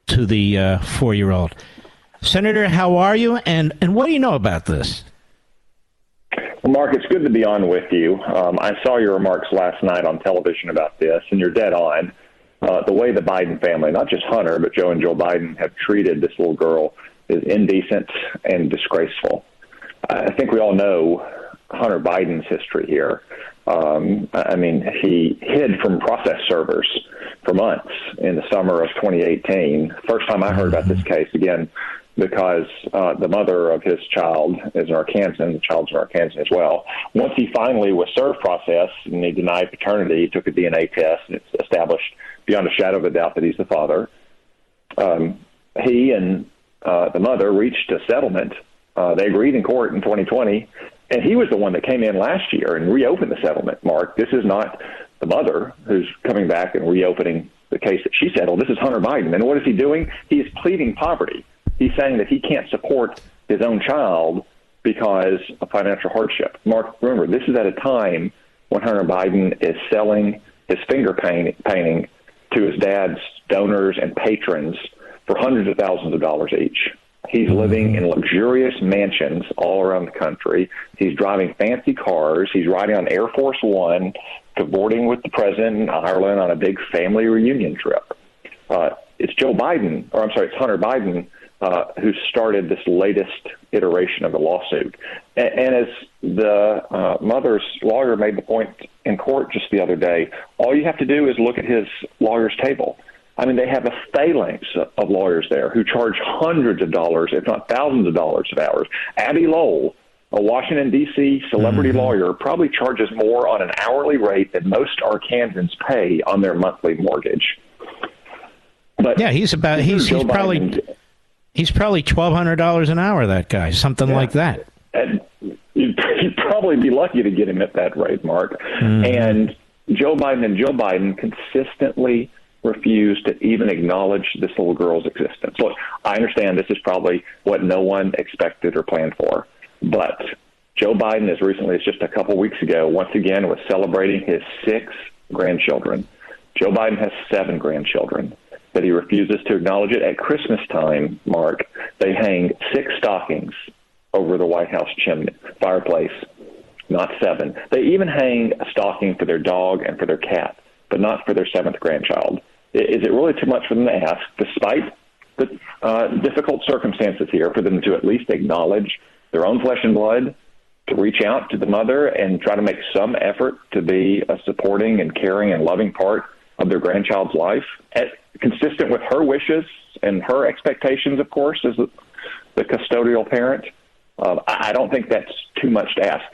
to the 4-year-old. Senator, how are you? And what do you know about this? Well, Mark, it's good to be on with you. I saw your remarks last night on television about this, and you're dead on. The way the Biden family, not just Hunter, but Joe and Jill Biden, have treated this little girl is indecent and disgraceful. I think we all know Hunter Biden's history here. I mean, he hid from process servers for months in the summer of 2018. First time I heard about this case, again, because the mother of his child is an Arkansan, the child's an Arkansan as well. Once he finally was served process and he denied paternity, he took a DNA test, and it's established beyond a shadow of a doubt that he's the father. He and the mother reached a settlement. They agreed in court in 2020, and he was the one that came in last year and reopened the settlement, Mark. This is not the mother who's coming back and reopening the case that she settled. This is Hunter Biden. And what is he doing? He's pleading poverty. He's saying that he can't support his own child because of financial hardship. Mark, remember, this is at a time when Hunter Biden is selling his finger painting to his dad's donors and patrons for hundreds of thousands of dollars each. He's living in luxurious mansions all around the country. He's driving fancy cars. He's riding on Air Force One, cavorting with the president in Ireland on a big family reunion trip. It's it's Hunter Biden who started this latest iteration of the lawsuit. And as the mother's lawyer made the point in court just the other day, all you have to do is look at his lawyer's table. I mean, they have a phalanx of lawyers there who charge hundreds of dollars, if not thousands of dollars of hours. Abby Lowell, a Washington, D.C. celebrity lawyer, probably charges more on an hourly rate than most Arkansans pay on their monthly mortgage. But yeah, he's probably $1,200 an hour, that guy, something like that. And you'd probably be lucky to get him at that rate, Mark. And Joe Biden consistently refused to even acknowledge this little girl's existence. Look, I understand this is probably what no one expected or planned for, but Joe Biden, as recently as just a couple weeks ago, once again was celebrating his 6 grandchildren. Joe Biden has 7 grandchildren, but he refuses to acknowledge it. At Christmas time, Mark, they hang 6 stockings over the White House fireplace, not 7. They even hang a stocking for their dog and for their cat, but not for their 7th grandchild. Is it really too much for them to ask, despite the difficult circumstances here, for them to at least acknowledge their own flesh and blood, to reach out to the mother and try to make some effort to be a supporting and caring and loving part of their grandchild's life, consistent with her wishes and her expectations, of course, as the custodial parent? I don't think that's too much to ask.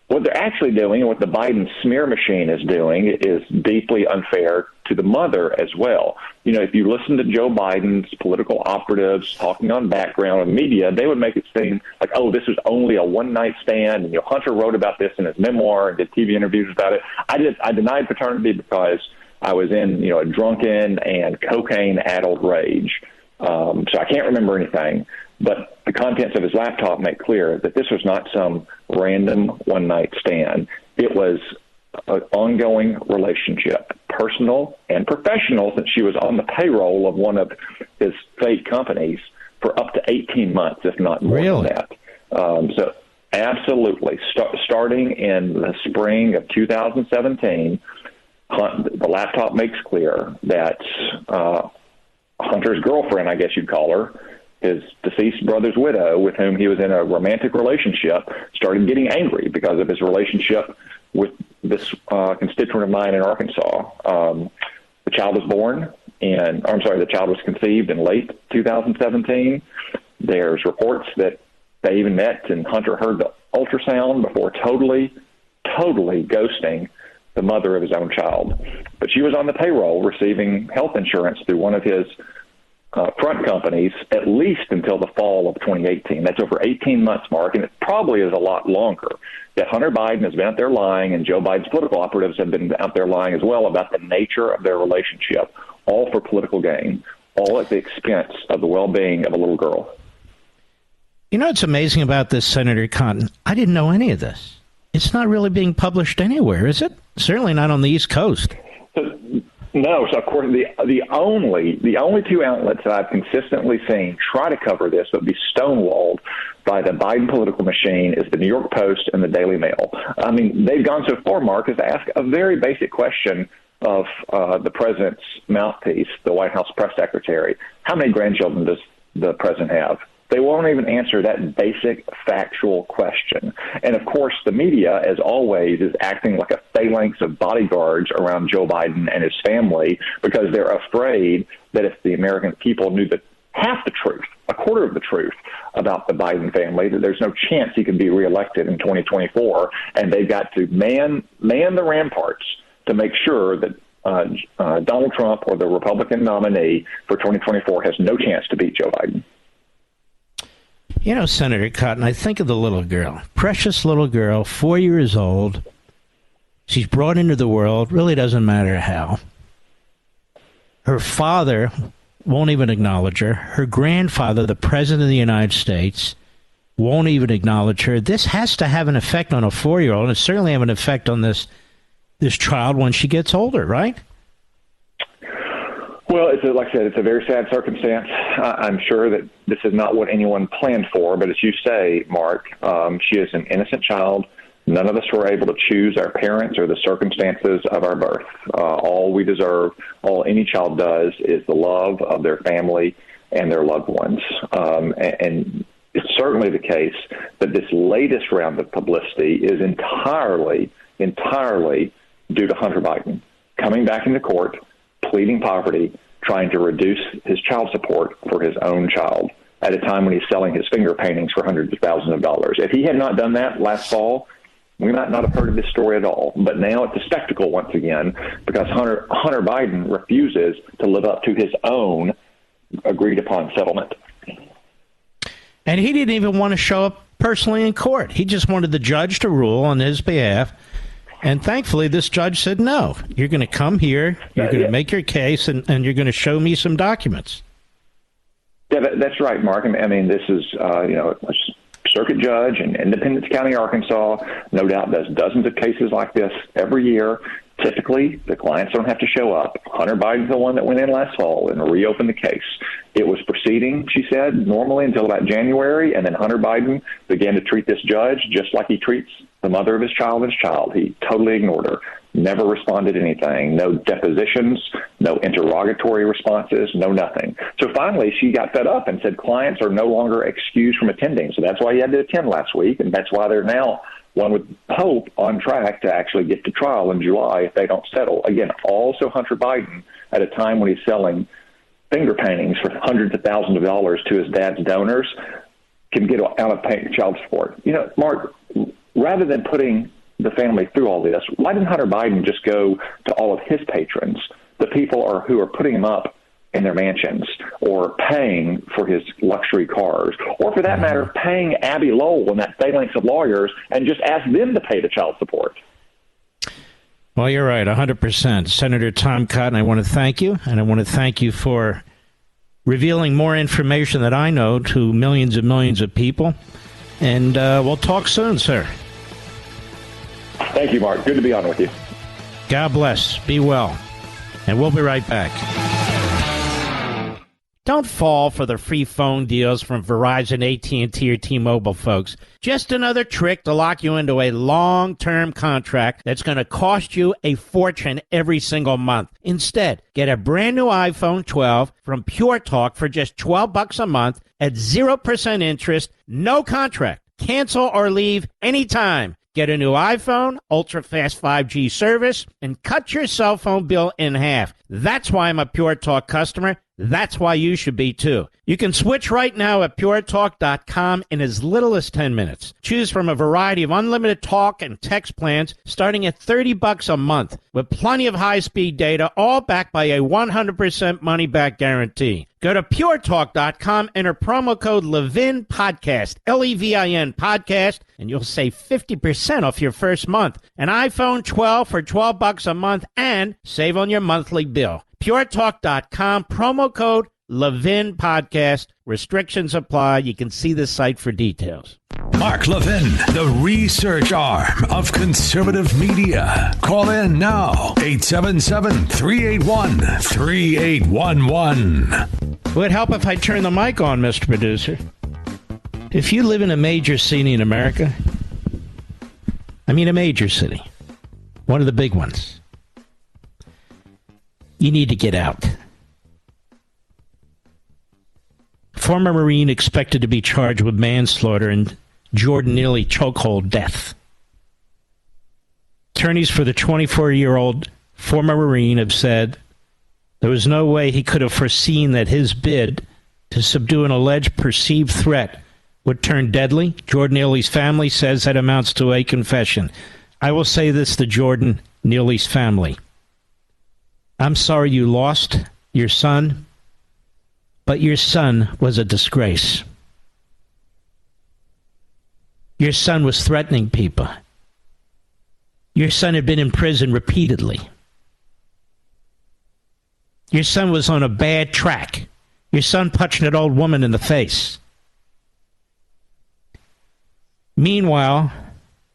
What they're actually doing, and what the Biden smear machine is doing, is deeply unfair to the mother as well. You know, if you listen to Joe Biden's political operatives talking on background and media, they would make it seem like, oh, this was only a one-night stand. And Hunter wrote about this in his memoir and did TV interviews about it. I denied paternity because I was in, a drunken and cocaine-addled rage. So I can't remember anything. But the contents of his laptop make clear that this was not some random one-night stand. It was an ongoing relationship, personal and professional, since she was on the payroll of one of his fake companies for up to 18 months, if not more than that. So absolutely. Starting in the spring of 2017, the laptop makes clear that Hunter's girlfriend, I guess you'd call her, his deceased brother's widow, with whom he was in a romantic relationship, started getting angry because of his relationship with this constituent of mine in Arkansas. The child was conceived in late 2017. There's reports that they even met and Hunter heard the ultrasound before totally ghosting the mother of his own child. But she was on the payroll receiving health insurance through one of his front companies, at least until the fall of 2018. That's over 18 months, Mark, and it probably is a lot longer. Yet Hunter Biden has been out there lying, and Joe Biden's political operatives have been out there lying as well about the nature of their relationship, all for political gain, all at the expense of the well-being of a little girl. You know what's amazing about this, Senator Cotton? I didn't know any of this. It's not really being published anywhere, is it? Certainly not on the East Coast. No, so of course the only 2 outlets that I've consistently seen try to cover this but be stonewalled by the Biden political machine is the New York Post and the Daily Mail. I mean, they've gone so far, Mark, as to ask a very basic question of the president's mouthpiece, the White House press secretary. How many grandchildren does the president have? They won't even answer that basic factual question. And, of course, the media, as always, is acting like a phalanx of bodyguards around Joe Biden and his family because they're afraid that if the American people knew half the truth, a quarter of the truth about the Biden family, that there's no chance he could be reelected in 2024. And they've got to man the ramparts to make sure that Donald Trump or the Republican nominee for 2024 has no chance to beat Joe Biden. You know, Senator Cotton, I think of the little girl, precious little girl, 4 years old. She's brought into the world, really doesn't matter how. Her father won't even acknowledge her. Her grandfather, the president of the United States, won't even acknowledge her. This has to have an effect on a 4-year-old, and it certainly have an effect on this this child when she gets older, right? Well, like I said, it's a very sad circumstance. I'm sure that this is not what anyone planned for, but as you say, Mark, she is an innocent child. None of us were able to choose our parents or the circumstances of our birth. All we deserve, all any child does, is the love of their family and their loved ones. And it's certainly the case that this latest round of publicity is entirely due to Hunter Biden coming back into court, pleading poverty, trying to reduce his child support for his own child at a time when he's selling his finger paintings for hundreds of thousands of dollars. If he had not done that last fall, we might not have heard of this story at all. But now it's a spectacle once again because Hunter Biden refuses to live up to his own agreed-upon settlement. And he didn't even want to show up personally in court. He just wanted the judge to rule on his behalf. And thankfully, this judge said, no, you're going to come here, you're going to make your case, and you're going to show me some documents. Yeah, that's right, Mark. I mean, this is, a circuit judge in Independence County, Arkansas, no doubt does dozens of cases like this every year. Typically, the clients don't have to show up. Hunter Biden's the one that went in last fall and reopened the case. It was proceeding, she said, normally until about January, and then Hunter Biden began to treat this judge just like he treats the mother of his child. He totally ignored her, never responded to anything, no depositions, no interrogatory responses, no nothing. So finally, she got fed up and said clients are no longer excused from attending. So that's why he had to attend last week, and that's why they're now, one would hope, on track to actually get to trial in July if they don't settle. Again, also Hunter Biden, at a time when he's selling finger paintings for hundreds of thousands of dollars to his dad's donors, can get out of paying child support. Mark, rather than putting the family through all this, why didn't Hunter Biden just go to all of his patrons, the people who are putting him up in their mansions or paying for his luxury cars, or for that matter, paying Abby Lowell and that phalanx of lawyers and just ask them to pay the child support? Well, you're right, 100%. Senator Tom Cotton, I want to thank you, and I want to thank you for revealing more information that I know to millions and millions of people. And we'll talk soon, sir. Thank you, Mark. Good to be on with you. God bless. Be well. And we'll be right back. Don't fall for the free phone deals from Verizon, AT&T, or T-Mobile, folks. Just another trick to lock you into a long-term contract that's going to cost you a fortune every single month. Instead, get a brand new iPhone 12 from Pure Talk for just $12 a month at 0% interest, no contract. Cancel or leave anytime. Get a new iPhone, ultra-fast 5G service, and cut your cell phone bill in half. That's why I'm a Pure Talk customer. That's why you should be, too. You can switch right now at puretalk.com in as little as 10 minutes. Choose from a variety of unlimited talk and text plans starting at $30 a month with plenty of high-speed data, all backed by a 100% money-back guarantee. Go to puretalk.com, enter promo code Levin Podcast, Levin Podcast, and you'll save 50% off your first month. An iPhone 12 for $12 a month and save on your monthly bill. puretalk.com, promo code Levin Podcast. Restrictions apply. You can see the site for details. Mark Levin, the research arm of conservative media. Call in now, 877-381-3811. It would help if I turn the mic on, Mr. Producer. If you live in a major city in America, I mean a major city, one of the big ones, you need to get out. Former Marine expected to be charged with manslaughter and Jordan Neely chokehold death. Attorneys for the 24-year-old former Marine have said there was no way he could have foreseen that his bid to subdue an alleged perceived threat would turn deadly. Jordan Neely's family says that amounts to a confession. I will say this to Jordan Neely's family. I'm sorry you lost your son, but your son was a disgrace. Your son was threatening people. Your son had been in prison repeatedly. Your son was on a bad track. Your son punching an old woman in the face. Meanwhile,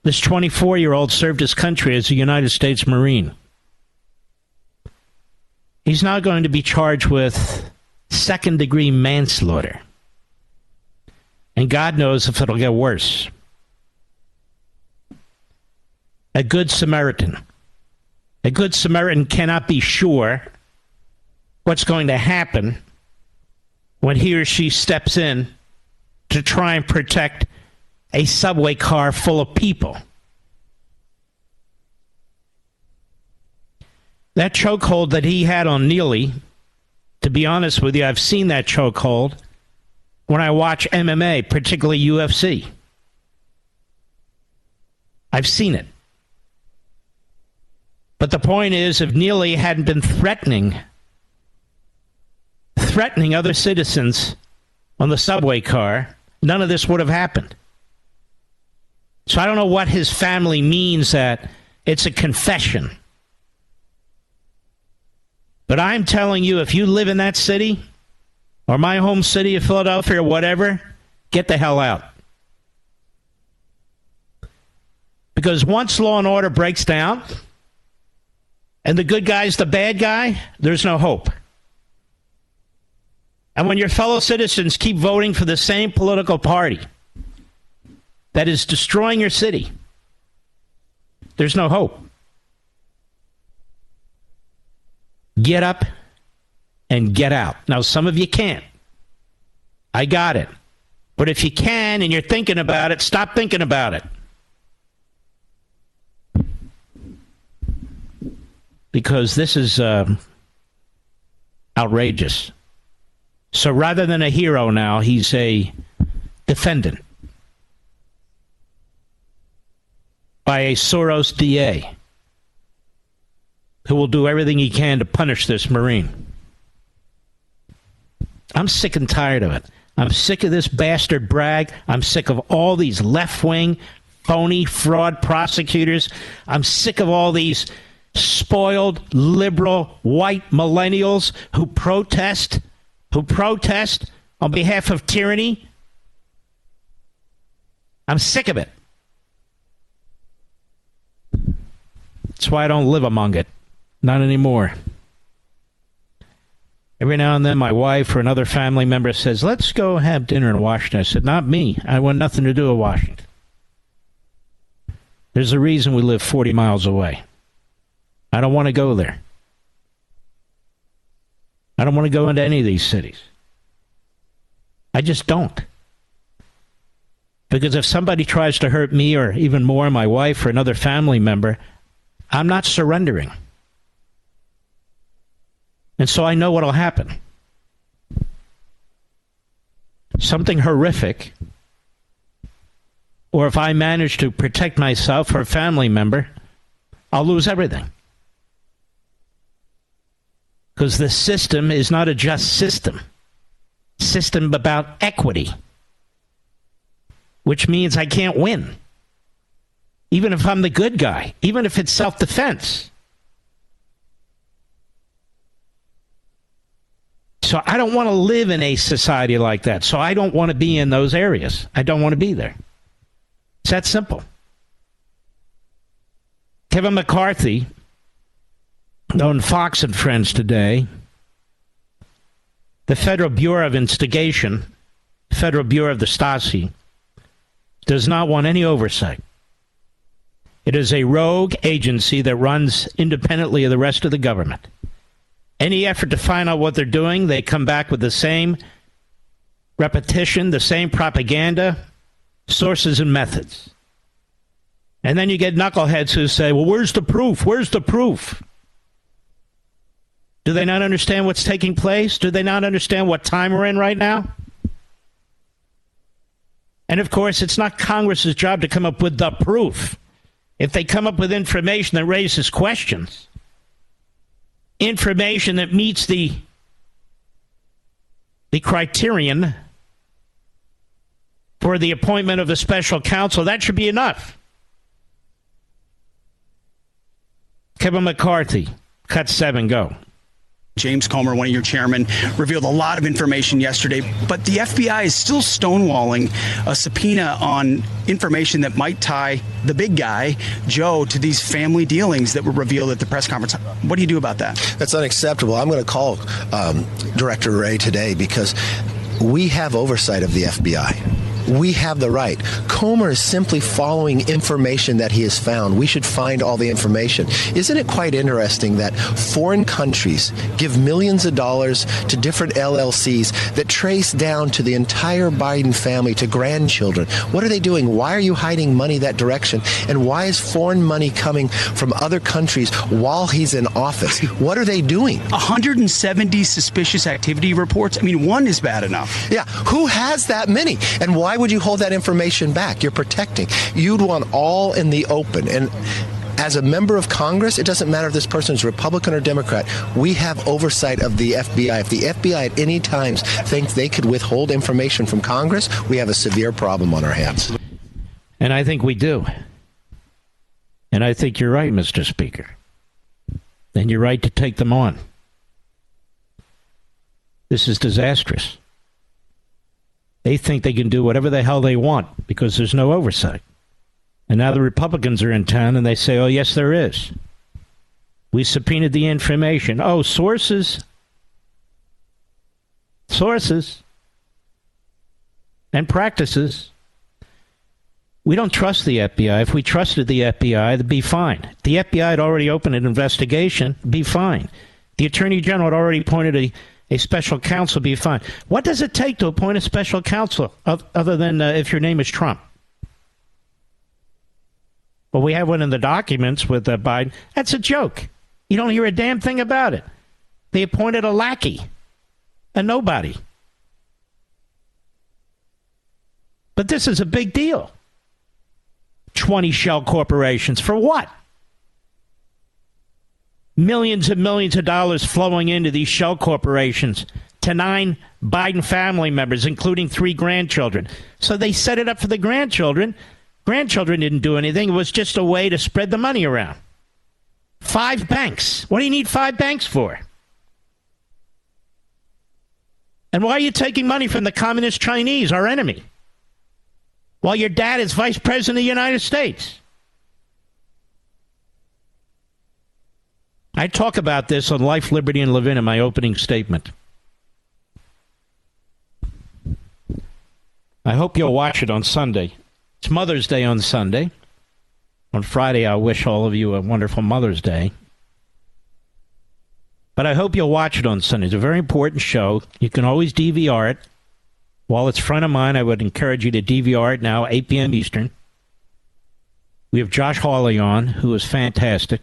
This 24-year-old served his country as a United States Marine. He's now going to be charged with second-degree manslaughter. And God knows if it'll get worse. A good Samaritan. A good Samaritan cannot be sure what's going to happen when he or she steps in to try and protect a subway car full of people. That chokehold that he had on Neely, to be honest with you, I've seen that chokehold when I watch MMA, particularly UFC. I've seen it. But the point is, if Neely hadn't been threatening other citizens on the subway car, none of this would have happened. So I don't know what his family means that it's a confession. But I'm telling you, if you live in that city, or my home city of Philadelphia or whatever, get the hell out. Because once law and order breaks down, and the good guy's the bad guy, there's no hope. And when your fellow citizens keep voting for the same political party that is destroying your city, there's no hope. Get up and get out. Now, some of you can't. I got it. But if you can and you're thinking about it, stop thinking about it. Because this is outrageous. So rather than a hero now, he's a defendant by a Soros DA who will do everything he can to punish this Marine. I'm sick and tired of it. I'm sick of this bastard Bragg. I'm sick of all these left-wing, phony, fraud prosecutors. I'm sick of all these spoiled, liberal, white millennials who protest on behalf of tyranny. I'm sick of it. That's why I don't live among it. Not anymore. Every now and then my wife or another family member says, let's go have dinner in Washington. I said, not me. I want nothing to do with Washington. There's a reason we live 40 miles away. I don't want to go there. I don't want to go into any of these cities. I just don't. Because if somebody tries to hurt me or even more my wife or another family member, I'm not surrendering. And so I know what will happen. Something horrific, or if I manage to protect myself or a family member, I'll lose everything. Because the system is not a just system. System about equity. Which means I can't win. Even if I'm the good guy. Even if it's self-defense. So I don't want to live in a society like that. So I don't want to be in those areas. I don't want to be there. It's that simple. Kevin McCarthy on Fox and Friends today, the Federal Bureau of Investigation, Federal Bureau of the Stasi, does not want any oversight. It is a rogue agency that runs independently of the rest of the government. Any effort to find out what they're doing, they come back with the same repetition, the same propaganda, sources and methods. And then you get knuckleheads who say, well, where's the proof? Where's the proof? Do they not understand what's taking place? Do they not understand what time we're in right now? And of course, it's not Congress's job to come up with the proof. If they come up with information that raises questions, information that meets the criterion for the appointment of a special counsel, that should be enough. Kevin McCarthy, cut 7, go. James Comer, one of your chairmen, revealed a lot of information yesterday, but the FBI is still stonewalling a subpoena on information that might tie the big guy, Joe, to these family dealings that were revealed at the press conference. What do you do about that? That's unacceptable. I'm going to call Director Wray today because we have oversight of the FBI. We have the right. Comer is simply following information that he has found. We should find all the information. Isn't it quite interesting that foreign countries give millions of dollars to different LLCs that trace down to the entire Biden family, to grandchildren? What are they doing? Why are you hiding money that direction? And why is foreign money coming from other countries while he's in office? What are they doing? 170 suspicious activity reports. I mean, one is bad enough. Yeah. Who has that many? And why would you hold that information back? You're protecting. You'd want all in the open. And as a member of Congress, it doesn't matter if this person is Republican or Democrat. We have oversight of the FBI. If the FBI at any time thinks they could withhold information from Congress, we have a severe problem on our hands. And I think we do. And I think you're right, Mr. Speaker. And you're right to take them on. This is disastrous. They think they can do whatever the hell they want because there's no oversight. And now the Republicans are in town and they say, oh, yes, there is. We subpoenaed the information. Oh, sources. Sources. And practices. We don't trust the FBI. If we trusted the FBI, it'd be fine. The FBI had already opened an investigation, it'd be fine. The Attorney General had already appointed a special counsel, be fine. What does it take to appoint a special counsel other than if your name is Trump? Well, we have one in the documents with Biden. That's a joke. You don't hear a damn thing about it. They appointed a lackey, a nobody. But this is a big deal. 20 shell corporations. For what? Millions and millions of dollars flowing into these shell corporations to 9 Biden family members, including 3 grandchildren. So they set it up for the grandchildren. Grandchildren didn't do anything. It was just a way to spread the money around. 5 banks. What do you need 5 banks for? And why are you taking money from the communist Chinese, our enemy, while your dad is vice president of the United States? I talk about this on Life, Liberty, and Levin in my opening statement. I hope you'll watch it on Sunday. It's Mother's Day on Sunday. On Friday, I wish all of you a wonderful Mother's Day. But I hope you'll watch it on Sunday. It's a very important show. You can always DVR it. While it's front of mind, I would encourage you to DVR it now, 8 p.m. Eastern. We have Josh Hawley on, who is fantastic.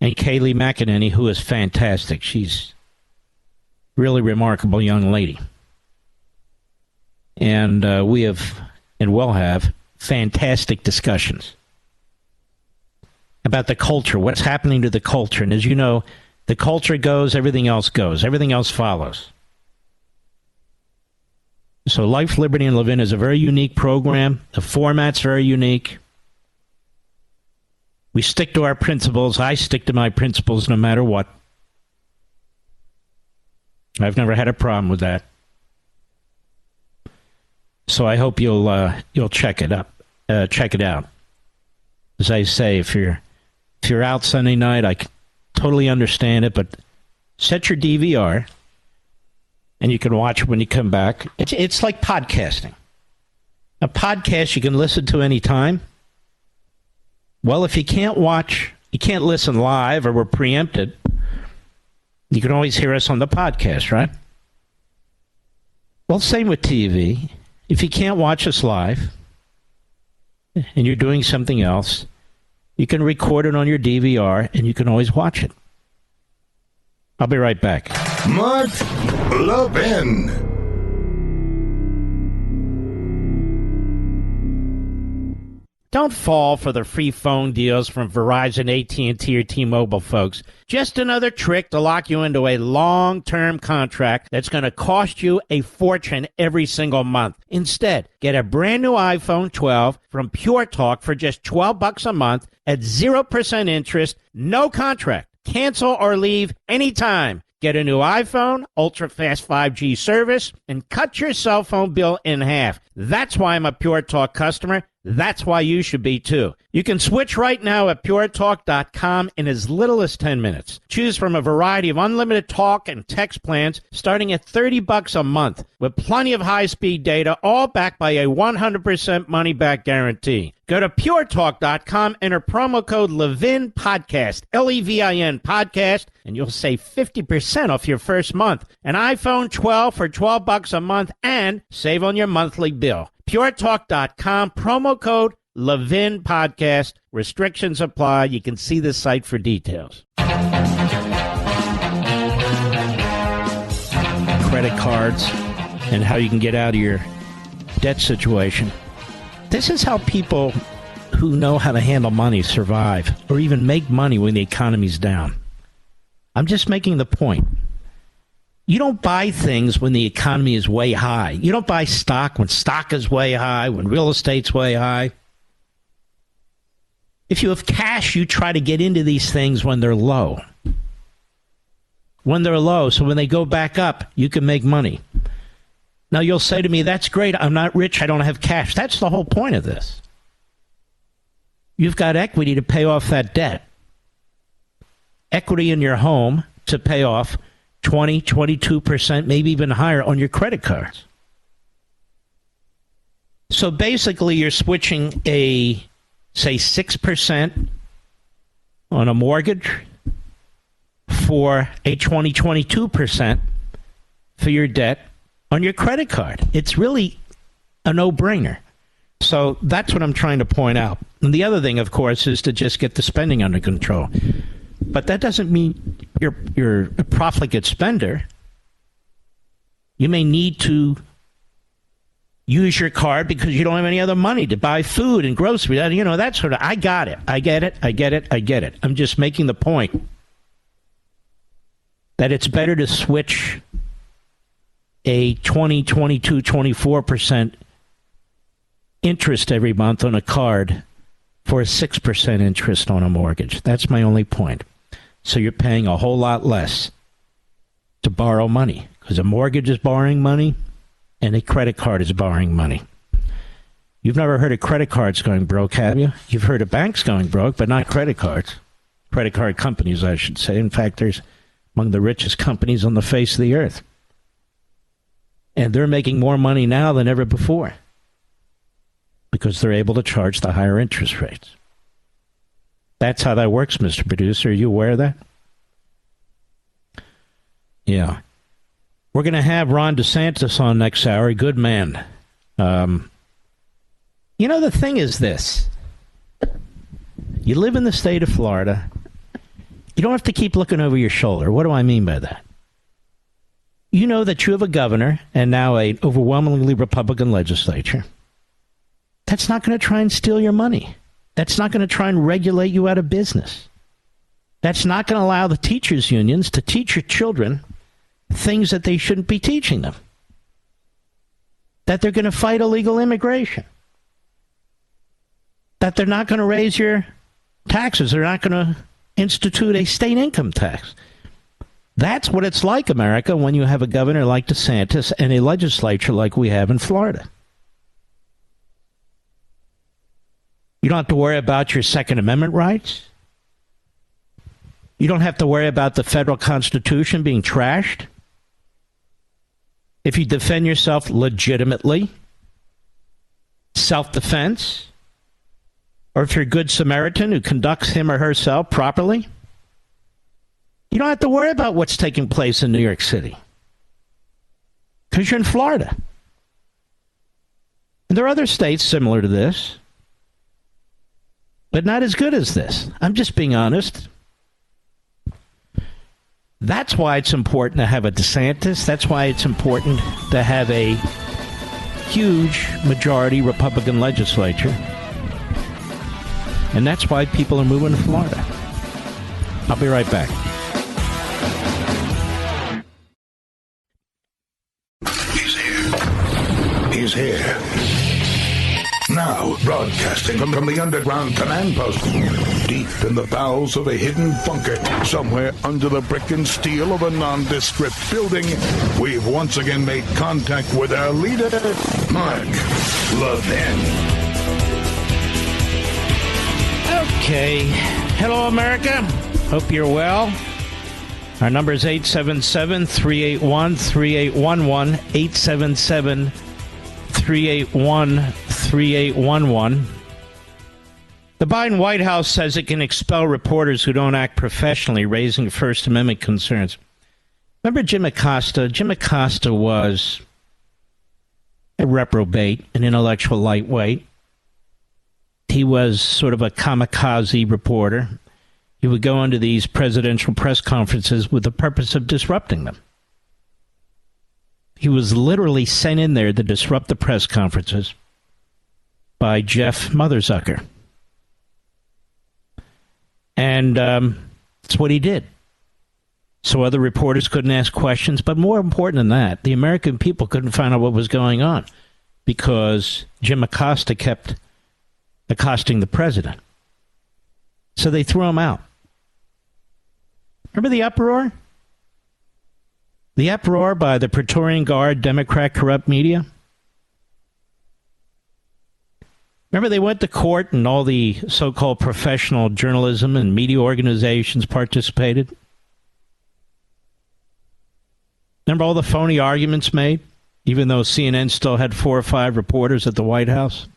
And Kayleigh McEnany, who is fantastic. She's a really remarkable young lady. And we have, and will have, fantastic discussions about the culture, what's happening to the culture. And as you know, the culture goes, everything else goes. Everything else follows. So Life, Liberty, and Levin is a very unique program. The format's very unique. We stick to our principles. I stick to my principles no matter what. I've never had a problem with that. So I hope you'll check it up, check it out. As I say, if you're out Sunday night, I totally understand it, but set your DVR, and you can watch it when you come back. It's like podcasting. A podcast you can listen to any time. Well, if you can't watch, you can't listen live or we're preempted, you can always hear us on the podcast, right? Well, same with TV. If you can't watch us live and you're doing something else, you can record it on your DVR and you can always watch it. I'll be right back. Mark Levin. Don't fall for the free phone deals from Verizon, AT&T, or T-Mobile, folks. Just another trick to lock you into a long-term contract that's going to cost you a fortune every single month. Instead, get a brand new iPhone 12 from Pure Talk for just $12 a month at 0% interest, no contract. cancel or leave anytime. Get a new iPhone, ultra-fast 5G service, and cut your cell phone bill in half. That's why I'm a Pure Talk customer. That's why you should be, too. You can switch right now at puretalk.com in as little as 10 minutes. Choose from a variety of unlimited talk and text plans starting at $30 a month with plenty of high-speed data, all backed by a 100% money-back guarantee. Go to puretalk.com, enter promo code Levin Podcast, Levin Podcast, and you'll save 50% off your first month. An iPhone 12 for $12 a month and save on your monthly bill. puretalk.com, promo code Levin Podcast. Restrictions apply. You can see the site for details. Credit cards and how you can get out of your debt situation. This is how people who know how to handle money survive or even make money when the economy's down. I'm just making the point. You don't buy things when the economy is way high. You don't buy stock when stock is way high, when real estate's way high. If you have cash, you try to get into these things when they're low. When they're low, so when they go back up, you can make money. Now, you'll say to me, that's great. I'm not rich. I don't have cash. That's the whole point of this. You've got equity to pay off that debt. Equity in your home to pay off 20, 22%, maybe even higher on your credit cards. So basically, you're switching a, say, 6% on a mortgage for a 20, 22% for your debt on your credit card. It's really a no-brainer. So that's what I'm trying to point out. And the other thing, of course, is to just get the spending under control. But that doesn't mean you're a profligate spender. You may need to use your card because you don't have any other money to buy food and groceries. You know, that sort of, I got it. I get it. I'm just making the point that it's better to switch a 20, 22, 24% interest every month on a card for a 6% interest on a mortgage. That's my only point. So you're paying a whole lot less to borrow money because a mortgage is borrowing money and a credit card is borrowing money. You've never heard of credit cards going broke, have you? You've heard of banks going broke, but not credit cards. Credit card companies, I should say. In fact, there's among the richest companies on the face of the earth. And they're making more money now than ever before because they're able to charge the higher interest rates. That's how that works, Mr. Producer. Are you aware of that? Yeah. We're going to have Ron DeSantis on next hour. A good man. You know, the thing is this. You live in the state of Florida. You don't have to keep looking over your shoulder. What do I mean by that? You know that you have a governor and now an overwhelmingly Republican legislature that's not going to try and steal your money. That's not going to try and regulate you out of business. That's not going to allow the teachers' unions to teach your children things that they shouldn't be teaching them. That they're going to fight illegal immigration. That they're not going to raise your taxes. They're not going to institute a state income tax. That's what it's like, America, when you have a governor like DeSantis and a legislature like we have in Florida. You don't have to worry about your Second Amendment rights. You don't have to worry about the federal Constitution being trashed. If you defend yourself legitimately, self-defense, or if you're a good Samaritan who conducts him or herself properly, you don't have to worry about what's taking place in New York City because you're in Florida. And there are other states similar to this, but not as good as this. I'm just being honest. That's why it's important to have a DeSantis. That's why it's important to have a huge majority Republican legislature. And that's why people are moving to Florida. I'll be right back. He's here. Now, broadcasting from the underground command post, deep in the bowels of a hidden bunker, somewhere under the brick and steel of a nondescript building, we've once again made contact with our leader, Mark Levin. Okay. Hello, America. Hope you're well. Our number is 877-381-3811, 877-381-3811. The Biden White House says it can expel reporters who don't act professionally, raising First Amendment concerns. Remember Jim Acosta? Jim Acosta was a reprobate, an intellectual lightweight. He was sort of a kamikaze reporter. He would go into these presidential press conferences with the purpose of disrupting them. He was literally sent in there to disrupt the press conferences by Jeff Motherzucker. And that's what he did. So other reporters couldn't ask questions. But more important than that, the American people couldn't find out what was going on because Jim Acosta kept accosting the president. So they threw him out. Remember the uproar? The uproar by the Praetorian Guard, Democrat corrupt media? Remember they went to court and all the so-called professional journalism and media organizations participated? Remember all the phony arguments made, even though CNN still had 4 or 5 reporters at the White House?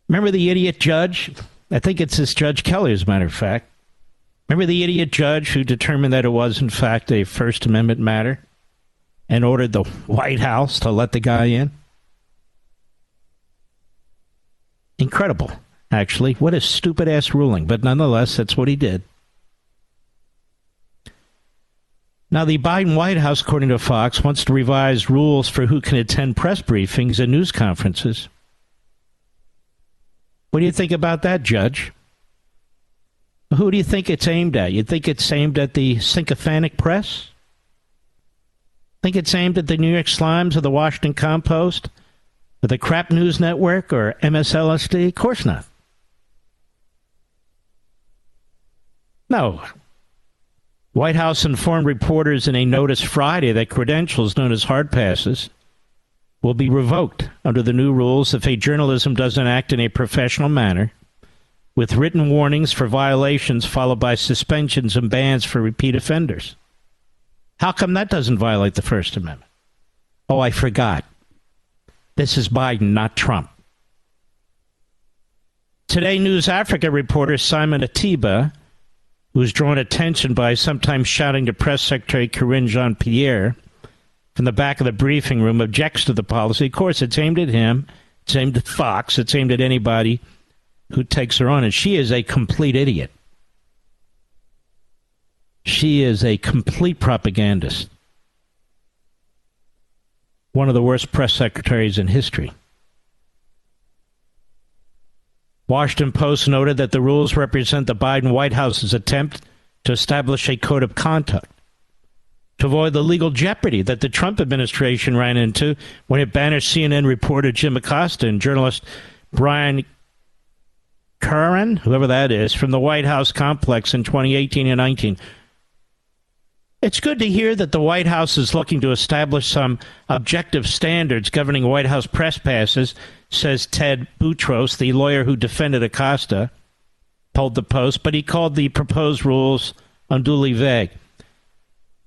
Remember the idiot judge? I think it's this Judge Kelly, as a matter of fact. Remember the idiot judge who determined that it was, in fact, a First Amendment matter and ordered the White House to let the guy in? Incredible, actually. What a stupid-ass ruling. But nonetheless, that's what he did. Now, the Biden White House, according to Fox, wants to revise rules for who can attend press briefings and news conferences. What do you think about that, Judge? Who do you think it's aimed at? You think it's aimed at the sycophantic press? Think it's aimed at the New York Slimes or the Washington Compost? Or the Crap News Network or MSLSD? Of course not. No. White House informed reporters in a notice Friday that credentials known as hard passes will be revoked under the new rules if a journalism doesn't act in a professional manner, with written warnings for violations followed by suspensions and bans for repeat offenders. How come that doesn't violate the First Amendment? Oh, I forgot. This is Biden, not Trump. Today, News Africa reporter Simon Atiba, who was drawn attention by sometimes shouting to Press Secretary Karine Jean-Pierre from the back of the briefing room, objects to the policy. Of course, it's aimed at him. It's aimed at Fox. It's aimed at anybody who takes her on. And she is a complete idiot. She is a complete propagandist. One of the worst press secretaries in history. Washington Post noted that the rules represent the Biden White House's attempt to establish a code of conduct to avoid the legal jeopardy that the Trump administration ran into when it banished CNN reporter Jim Acosta and journalist Brian Curran, whoever that is, from the White House complex in 2018 and 19. It's good to hear that the White House is looking to establish some objective standards governing White House press passes, says Ted Boutros, the lawyer who defended Acosta, told the Post, but he called the proposed rules unduly vague.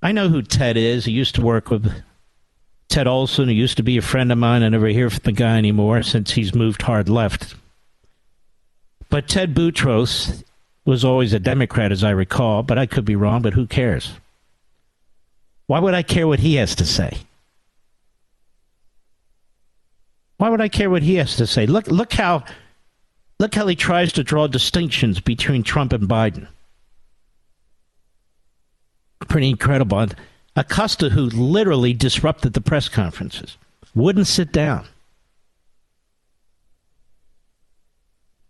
I know who Ted is. He used to work with Ted Olson, who used to be a friend of mine. I never hear from the guy anymore since he's moved hard left. But Ted Boutros was always a Democrat, as I recall, but I could be wrong, but who cares? Why would I care what he has to say? Why would I care what he has to say? Look how he tries to draw distinctions between Trump and Biden. Pretty incredible. Acosta, who literally disrupted the press conferences, wouldn't sit down.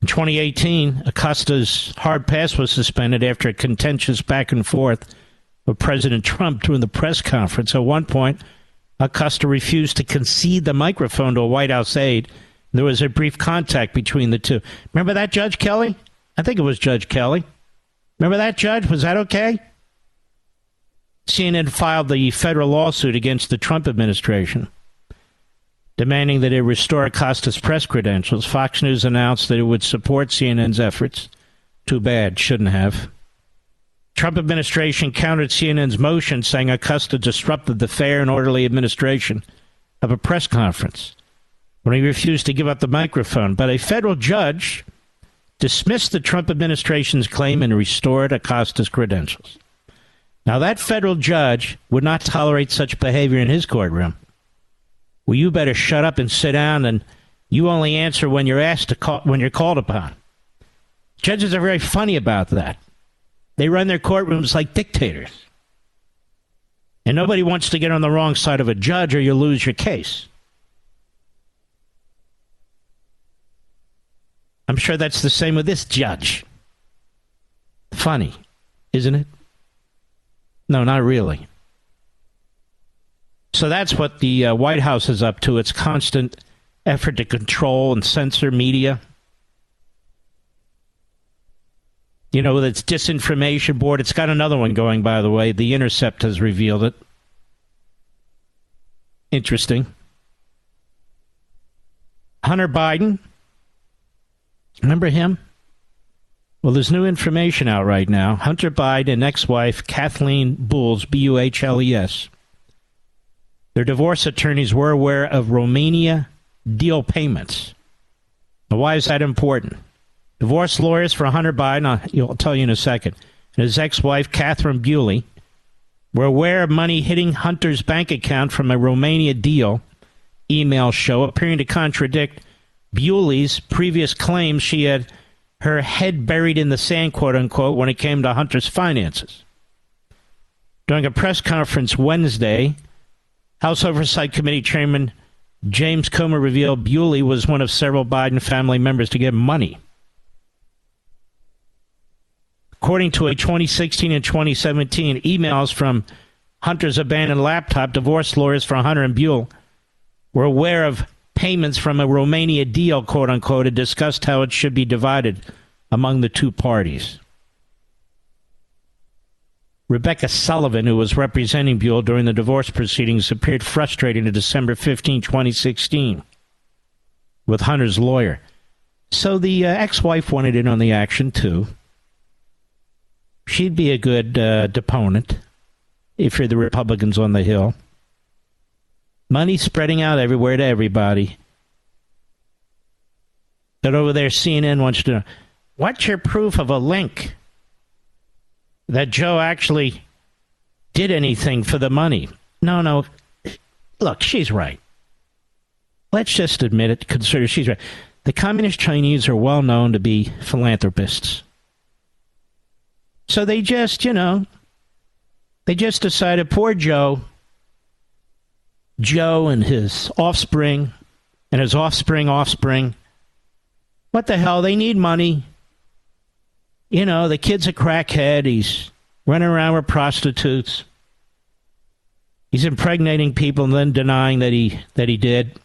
In 2018, Acosta's hard pass was suspended after a contentious back and forth with President Trump during the press conference. At one point, Acosta refused to concede the microphone to a White House aide. There was a brief contact between the two. Remember that, Judge Kelly? I think it was Judge Kelly. Remember that, Judge? Was that okay? CNN filed the federal lawsuit against the Trump administration, demanding that it restore Acosta's press credentials. Fox News announced that it would support CNN's efforts. Too bad. Shouldn't have. Trump administration countered CNN's motion, saying Acosta disrupted the fair and orderly administration of a press conference when he refused to give up the microphone. But a federal judge dismissed the Trump administration's claim and restored Acosta's credentials. Now, that federal judge would not tolerate such behavior in his courtroom. Well, you better shut up and sit down, and you only answer when you're asked to call, when you're called upon. Judges are very funny about that. They run their courtrooms like dictators. And nobody wants to get on the wrong side of a judge or you lose your case. I'm sure that's the same with this judge. Funny, isn't it? No, not really. So that's what the White House is up to. Its constant effort to control and censor media. You know, with its disinformation board. It's got another one going, by the way. The Intercept has revealed it. Interesting. Hunter Biden. Remember him? Well, there's new information out right now. Hunter Biden and ex-wife Kathleen Boulos, B-U-H-L-E-S. Their divorce attorneys were aware of Romania deal payments. Now, why is that important? Divorce lawyers for Hunter Biden, I'll tell you in a second, and his ex-wife Catherine Bewley were aware of money hitting Hunter's bank account from a Romania deal email show, appearing to contradict Bewley's previous claims she had her head buried in the sand, quote-unquote, when it came to Hunter's finances. During a press conference Wednesday, House Oversight Committee Chairman James Comer revealed Bewley was one of several Biden family members to get money. According to a 2016 and 2017 emails from Hunter's abandoned laptop, divorce lawyers for Hunter and Bewley were aware of payments from a Romania deal, quote-unquote, and discussed how it should be divided among the two parties. Rebecca Sullivan, who was representing Buell during the divorce proceedings, appeared frustrated in December 15, 2016, with Hunter's lawyer. So the ex-wife wanted in on the action, too. She'd be a good deponent if you're the Republicans on the Hill. Money spreading out everywhere to everybody. But over there, CNN wants to know, what's your proof of a link that Joe actually did anything for the money? No. Look, she's right. Let's just admit it. Consider she's right. The communist Chinese are well known to be philanthropists. So they just, they just decided, poor Joe and his offspring and his offspring, what the hell, they need money. The kid's a crackhead. He's running around with prostitutes. He's impregnating people and then denying that he did.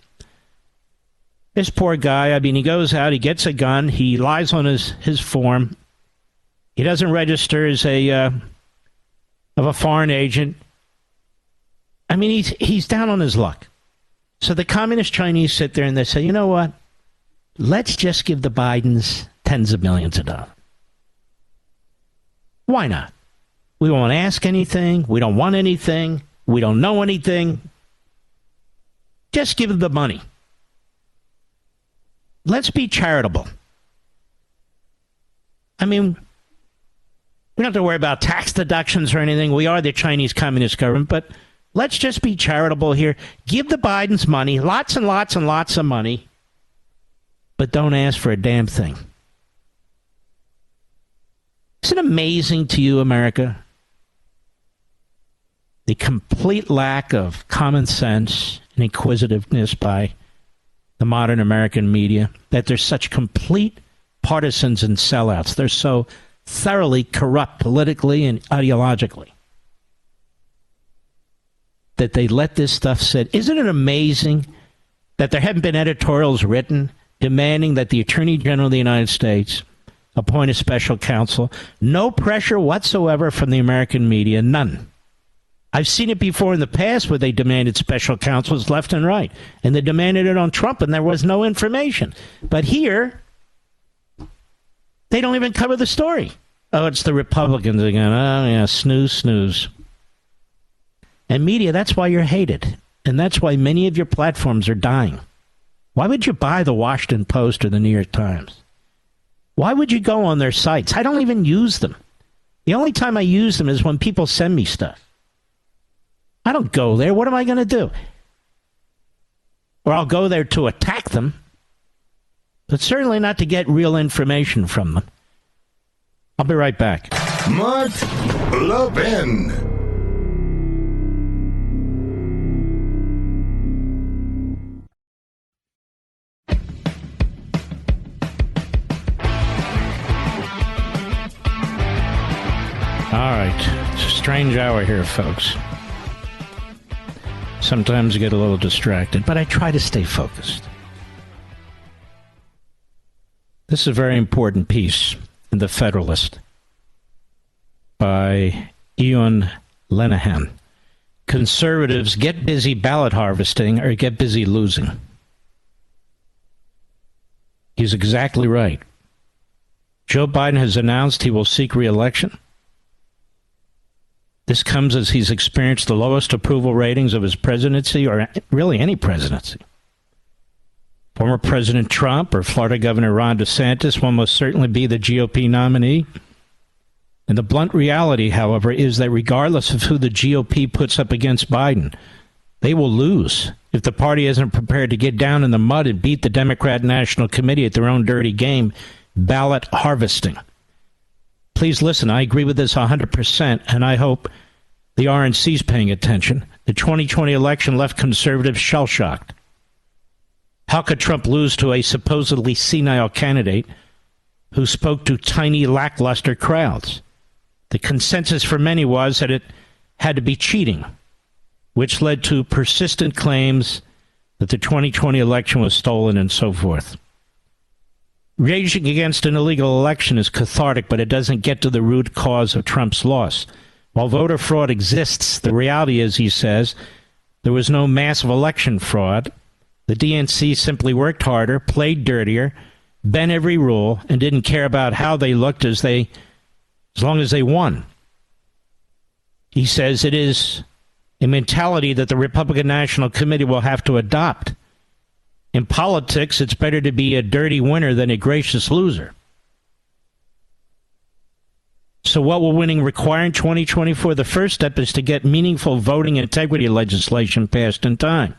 This poor guy, he goes out, he gets a gun, he lies on his form. He doesn't register as of a foreign agent. He's down on his luck. So the communist Chinese sit there and they say, you know what? Let's just give the Bidens tens of millions of dollars. Why not? We won't ask anything. We don't want anything. We don't know anything. Just give them the money. Let's be charitable. We don't have to worry about tax deductions or anything. We are the Chinese Communist government, but let's just be charitable here. Give the Bidens money, lots and lots and lots of money, but don't ask for a damn thing. Isn't it amazing to you, America? The complete lack of common sense and inquisitiveness by the modern American media, that they're such complete partisans and sellouts. They're so thoroughly corrupt politically and ideologically. that they let this stuff sit? Isn't it amazing that there haven't been editorials written demanding that the Attorney General of the United States appoint a special counsel? No pressure whatsoever from the American media, none. I've seen it before in the past where they demanded special counsels left and right, and they demanded it on Trump, and there was no information. But here, they don't even cover the story. Oh, it's the Republicans again. Oh, yeah, snooze, snooze. And media, that's why you're hated. And that's why many of your platforms are dying. Why would you buy the Washington Post or the New York Times? Why would you go on their sites? I don't even use them. The only time I use them is when people send me stuff. I don't go there. What am I going to do? Or I'll go there to attack them, but certainly not to get real information from them. I'll be right back. Mark Levin. All right. It's a strange hour here, folks. Sometimes I get a little distracted, but I try to stay focused. This is a very important piece in The Federalist by Ian Lenihan. Conservatives get busy ballot harvesting or get busy losing. He's exactly right. Joe Biden has announced he will seek re-election. This comes as he's experienced the lowest approval ratings of his presidency, or really any presidency. Former President Trump or Florida Governor Ron DeSantis will most certainly be the GOP nominee. And the blunt reality, however, is that regardless of who the GOP puts up against Biden, they will lose if the party isn't prepared to get down in the mud and beat the Democrat National Committee at their own dirty game, ballot harvesting. Please listen, I agree with this 100%, and I hope the RNC's paying attention. The 2020 election left conservatives shell-shocked. How could Trump lose to a supposedly senile candidate who spoke to tiny, lackluster crowds? The consensus for many was that it had to be cheating, which led to persistent claims that the 2020 election was stolen and so forth. Raging against an illegal election is cathartic, but it doesn't get to the root cause of Trump's loss. While voter fraud exists, the reality is, he says, there was no massive election fraud. The DNC simply worked harder, played dirtier, bent every rule, and didn't care about how they looked as long as they won. He says it is a mentality that the Republican National Committee will have to adopt. In politics, it's better to be a dirty winner than a gracious loser. So what will winning require in 2024? The first step is to get meaningful voting integrity legislation passed in time.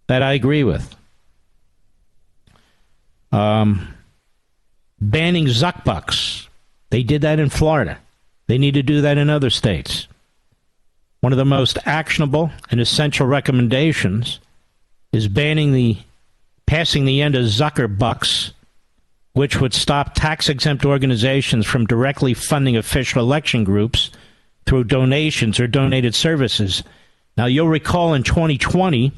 That I agree with. Banning zuckbucks. They did that in Florida. They need to do that in other states. One of the most actionable and essential recommendations is passing the end of Zuckerbucks, which would stop tax-exempt organizations from directly funding official election groups through donations or donated services. Now, you'll recall in 2020,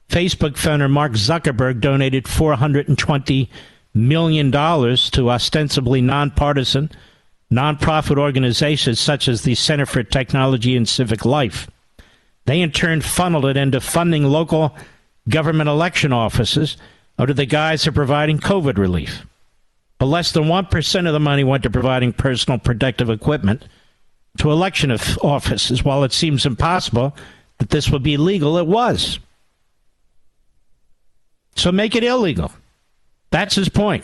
Facebook founder Mark Zuckerberg donated $420 million to ostensibly nonpartisan, nonprofit organizations such as the Center for Technology and Civic Life. They in turn funneled it into funding local government election offices under the guise of providing COVID relief. But less than 1% of the money went to providing personal protective equipment to election offices. While it seems impossible that this would be legal, it was. So make it illegal. That's his point.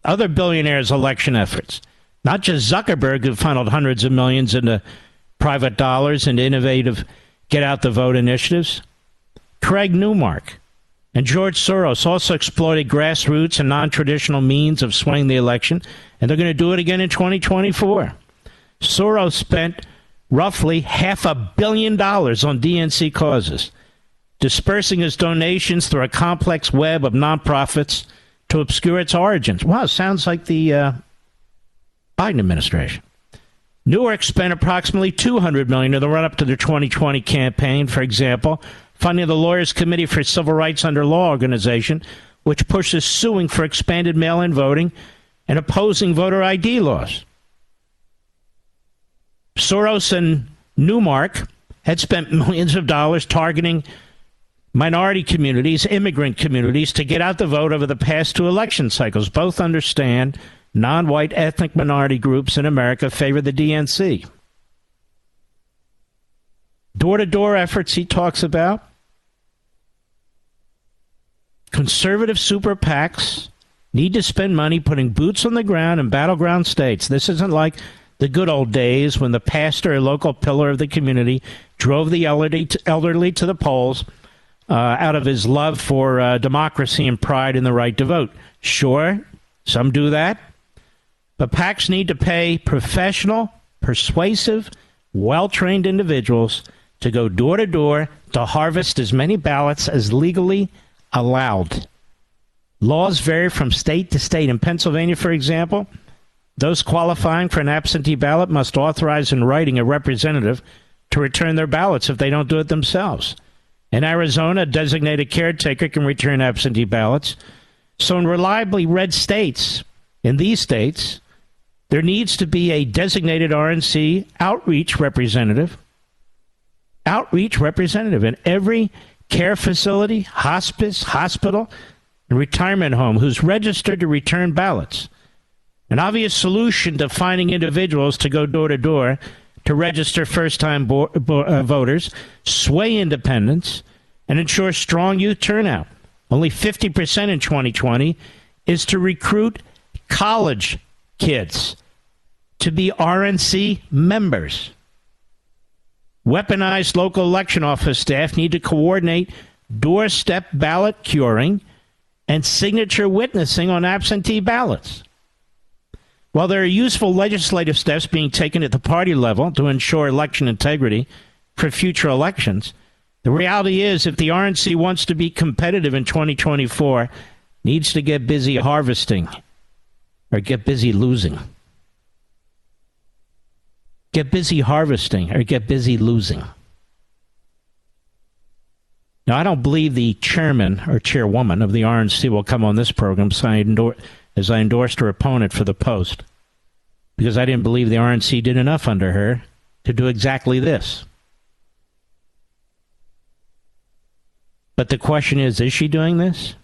Other billionaires' election efforts, not just Zuckerberg, who funneled hundreds of millions into private dollars and innovative get-out-the-vote initiatives. Craig Newmark and George Soros also exploited grassroots and non-traditional means of swaying the election, and they're going to do it again in 2024. Soros spent roughly $500 million on DNC causes, dispersing his donations through a complex web of nonprofits to obscure its origins. Wow, sounds like the Biden administration. Newark spent approximately $200 million in the run-up to the 2020 campaign, for example, funding the Lawyers Committee for Civil Rights Under Law organization, which pushes suing for expanded mail-in voting and opposing voter ID laws. Soros and Newmark had spent millions of dollars targeting minority communities, immigrant communities, to get out the vote over the past two election cycles. Both understand non-white ethnic minority groups in America favor the DNC. Door-to-door efforts he talks about. Conservative super PACs need to spend money putting boots on the ground in battleground states. This isn't like the good old days when the pastor, a local pillar of the community, drove the elderly to the polls out of his love for democracy and pride in the right to vote. Sure, some do that. But PACs need to pay professional, persuasive, well-trained individuals to go door to door to harvest as many ballots as legally allowed. Laws vary from state to state. In Pennsylvania, for example, those qualifying for an absentee ballot must authorize in writing a representative to return their ballots if they don't do it themselves. In Arizona, a designated caretaker can return absentee ballots. So in reliably red states, in these states, there needs to be a designated RNC outreach representative in every care facility, hospice, hospital, and retirement home who's registered to return ballots. An obvious solution to finding individuals to go door to door to register first-time voters, sway independents, and ensure strong youth turnout. Only 50% in 2020 is to recruit college kids to be RNC members. Weaponized local election office staff need to coordinate doorstep ballot curing and signature witnessing on absentee ballots. While there are useful legislative steps being taken at the party level to ensure election integrity for future elections, the reality is if the RNC wants to be competitive in 2024, needs to get busy harvesting or get busy losing. Get busy harvesting or get busy losing. Now, I don't believe the chairman or chairwoman of the RNC will come on this program as I endorsed her opponent for the post, because I didn't believe the RNC did enough under her to do exactly this. But the question is she doing this?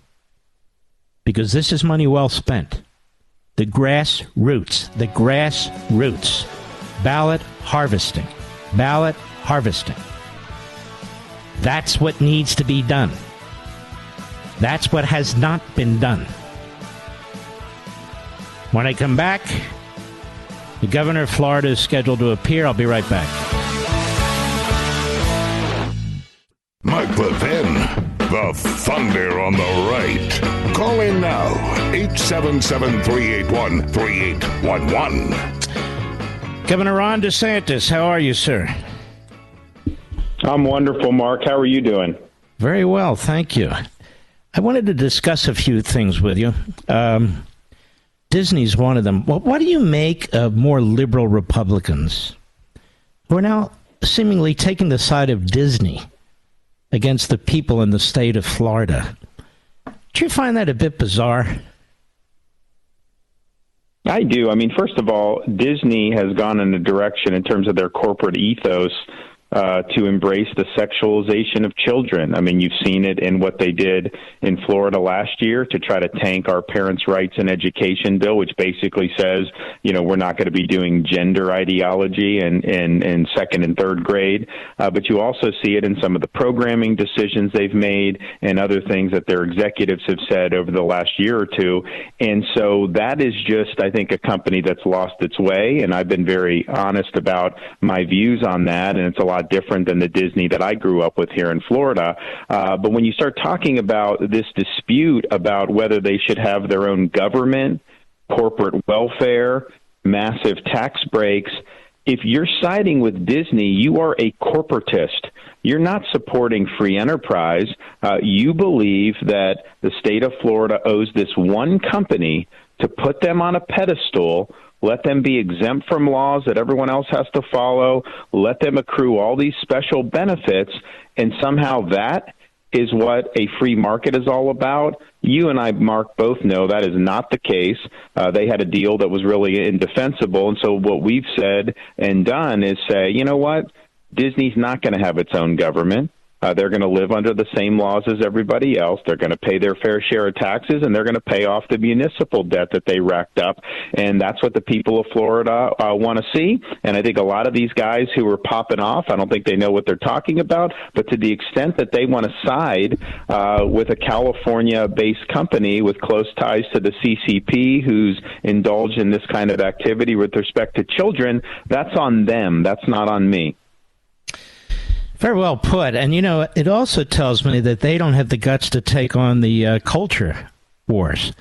Because this is money well spent. The grassroots. Ballot harvesting. That's what needs to be done. That's what has not been done. When I come back, the governor of Florida is scheduled to appear. I'll be right back. Mike Levin, the thunder on the right. Call in now, 877-381-3811. Governor Ron DeSantis, how are you, sir? I'm wonderful, Mark. How are you doing? Very well, thank you. I wanted to discuss a few things with you. Disney's one of them. What do you make of more liberal Republicans who are now seemingly taking the side of Disney against the people in the state of Florida? Do you find that a bit bizarre? I do. I mean, first of all, Disney has gone in a direction in terms of their corporate ethos to embrace the sexualization of children. I mean, you've seen it in what they did in Florida last year to try to tank our parents' rights in education bill, which basically says, you know, we're not going to be doing gender ideology in second and third grade. But you also see it in some of the programming decisions they've made and other things that their executives have said over the last year or two. And so that is just, I think, a company that's lost its way. And I've been very honest about my views on that. And it's a lot different than the Disney that I grew up with here in Florida. But when you start talking about this dispute about whether they should have their own government, corporate welfare, massive tax breaks, if you're siding with Disney, you are a corporatist. You're not supporting free enterprise. You believe that the state of Florida owes this one company to put them on a pedestal Let them be exempt from laws that everyone else has to follow. Let them accrue all these special benefits. And somehow that is what a free market is all about. You and I, Mark, both know that is not the case. They had a deal that was really indefensible. And so what we've said and done is say, you know what? Disney's not going to have its own government. They're going to live under the same laws as everybody else. They're going to pay their fair share of taxes, and they're going to pay off the municipal debt that they racked up. And that's what the people of Florida want to see. And I think a lot of these guys who are popping off, I don't think they know what they're talking about. But to the extent that they want to side with a California-based company with close ties to the CCP who's indulged in this kind of activity with respect to children, that's on them. That's not on me. Very well put. And, it also tells me that they don't have the guts to take on the culture wars.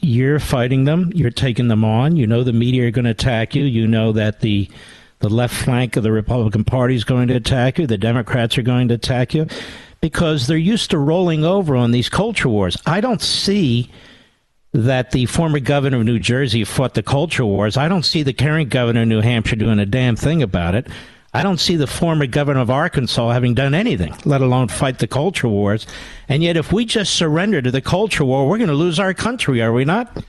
You're fighting them. You're taking them on. You know the media are going to attack you. You know that the left flank of the Republican Party is going to attack you. The Democrats are going to attack you because they're used to rolling over on these culture wars. I don't see that the former governor of New Jersey fought the culture wars. I don't see the current governor of New Hampshire doing a damn thing about it. I don't see the former governor of Arkansas having done anything, let alone fight the culture wars. And yet, if we just surrender to the culture war, we're going to lose our country, are we not?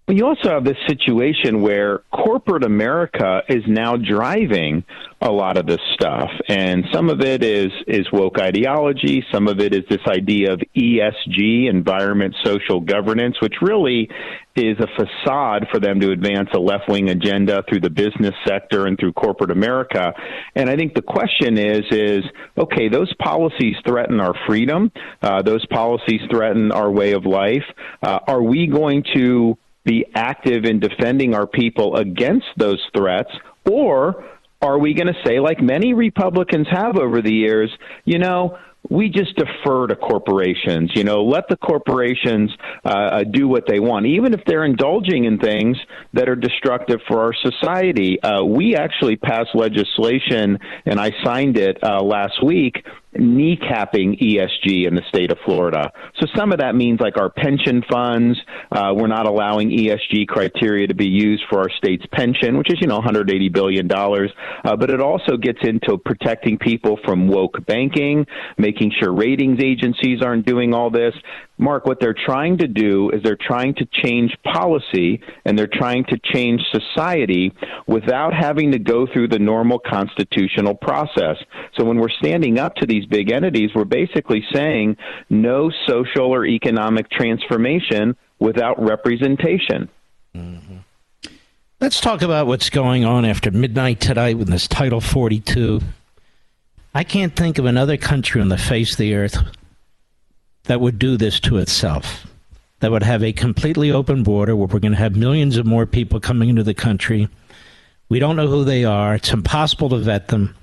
You also have this situation where corporate America is now driving a lot of this stuff. And some of it is woke ideology. Some of it is this idea of ESG, environment, social governance, which really is a facade for them to advance a left-wing agenda through the business sector and through corporate America. And I think the question is, okay, those policies threaten our freedom. Those policies threaten our way of life. Are we going to be active in defending our people against those threats, or are we going to say, like many Republicans have over the years, we just defer to corporations, let the corporations do what they want, even if they're indulging in things that are destructive for our society. We actually passed legislation, and I signed it last week, kneecapping ESG in the state of Florida. So some of that means like our pension funds, we're not allowing ESG criteria to be used for our state's pension, which is, $180 billion. But it also gets into protecting people from woke banking, making sure ratings agencies aren't doing all this. Mark, what they're trying to do is they're trying to change policy and they're trying to change society without having to go through the normal constitutional process. So when we're standing up to these big entities, we're basically saying no social or economic transformation without representation. Mm-hmm. Let's talk about what's going on after midnight tonight with this Title 42. I can't think of another country on the face of the earth that would do this to itself, that would have a completely open border where we're going to have millions of more people coming into the country. We don't know who they are. It's impossible to vet them.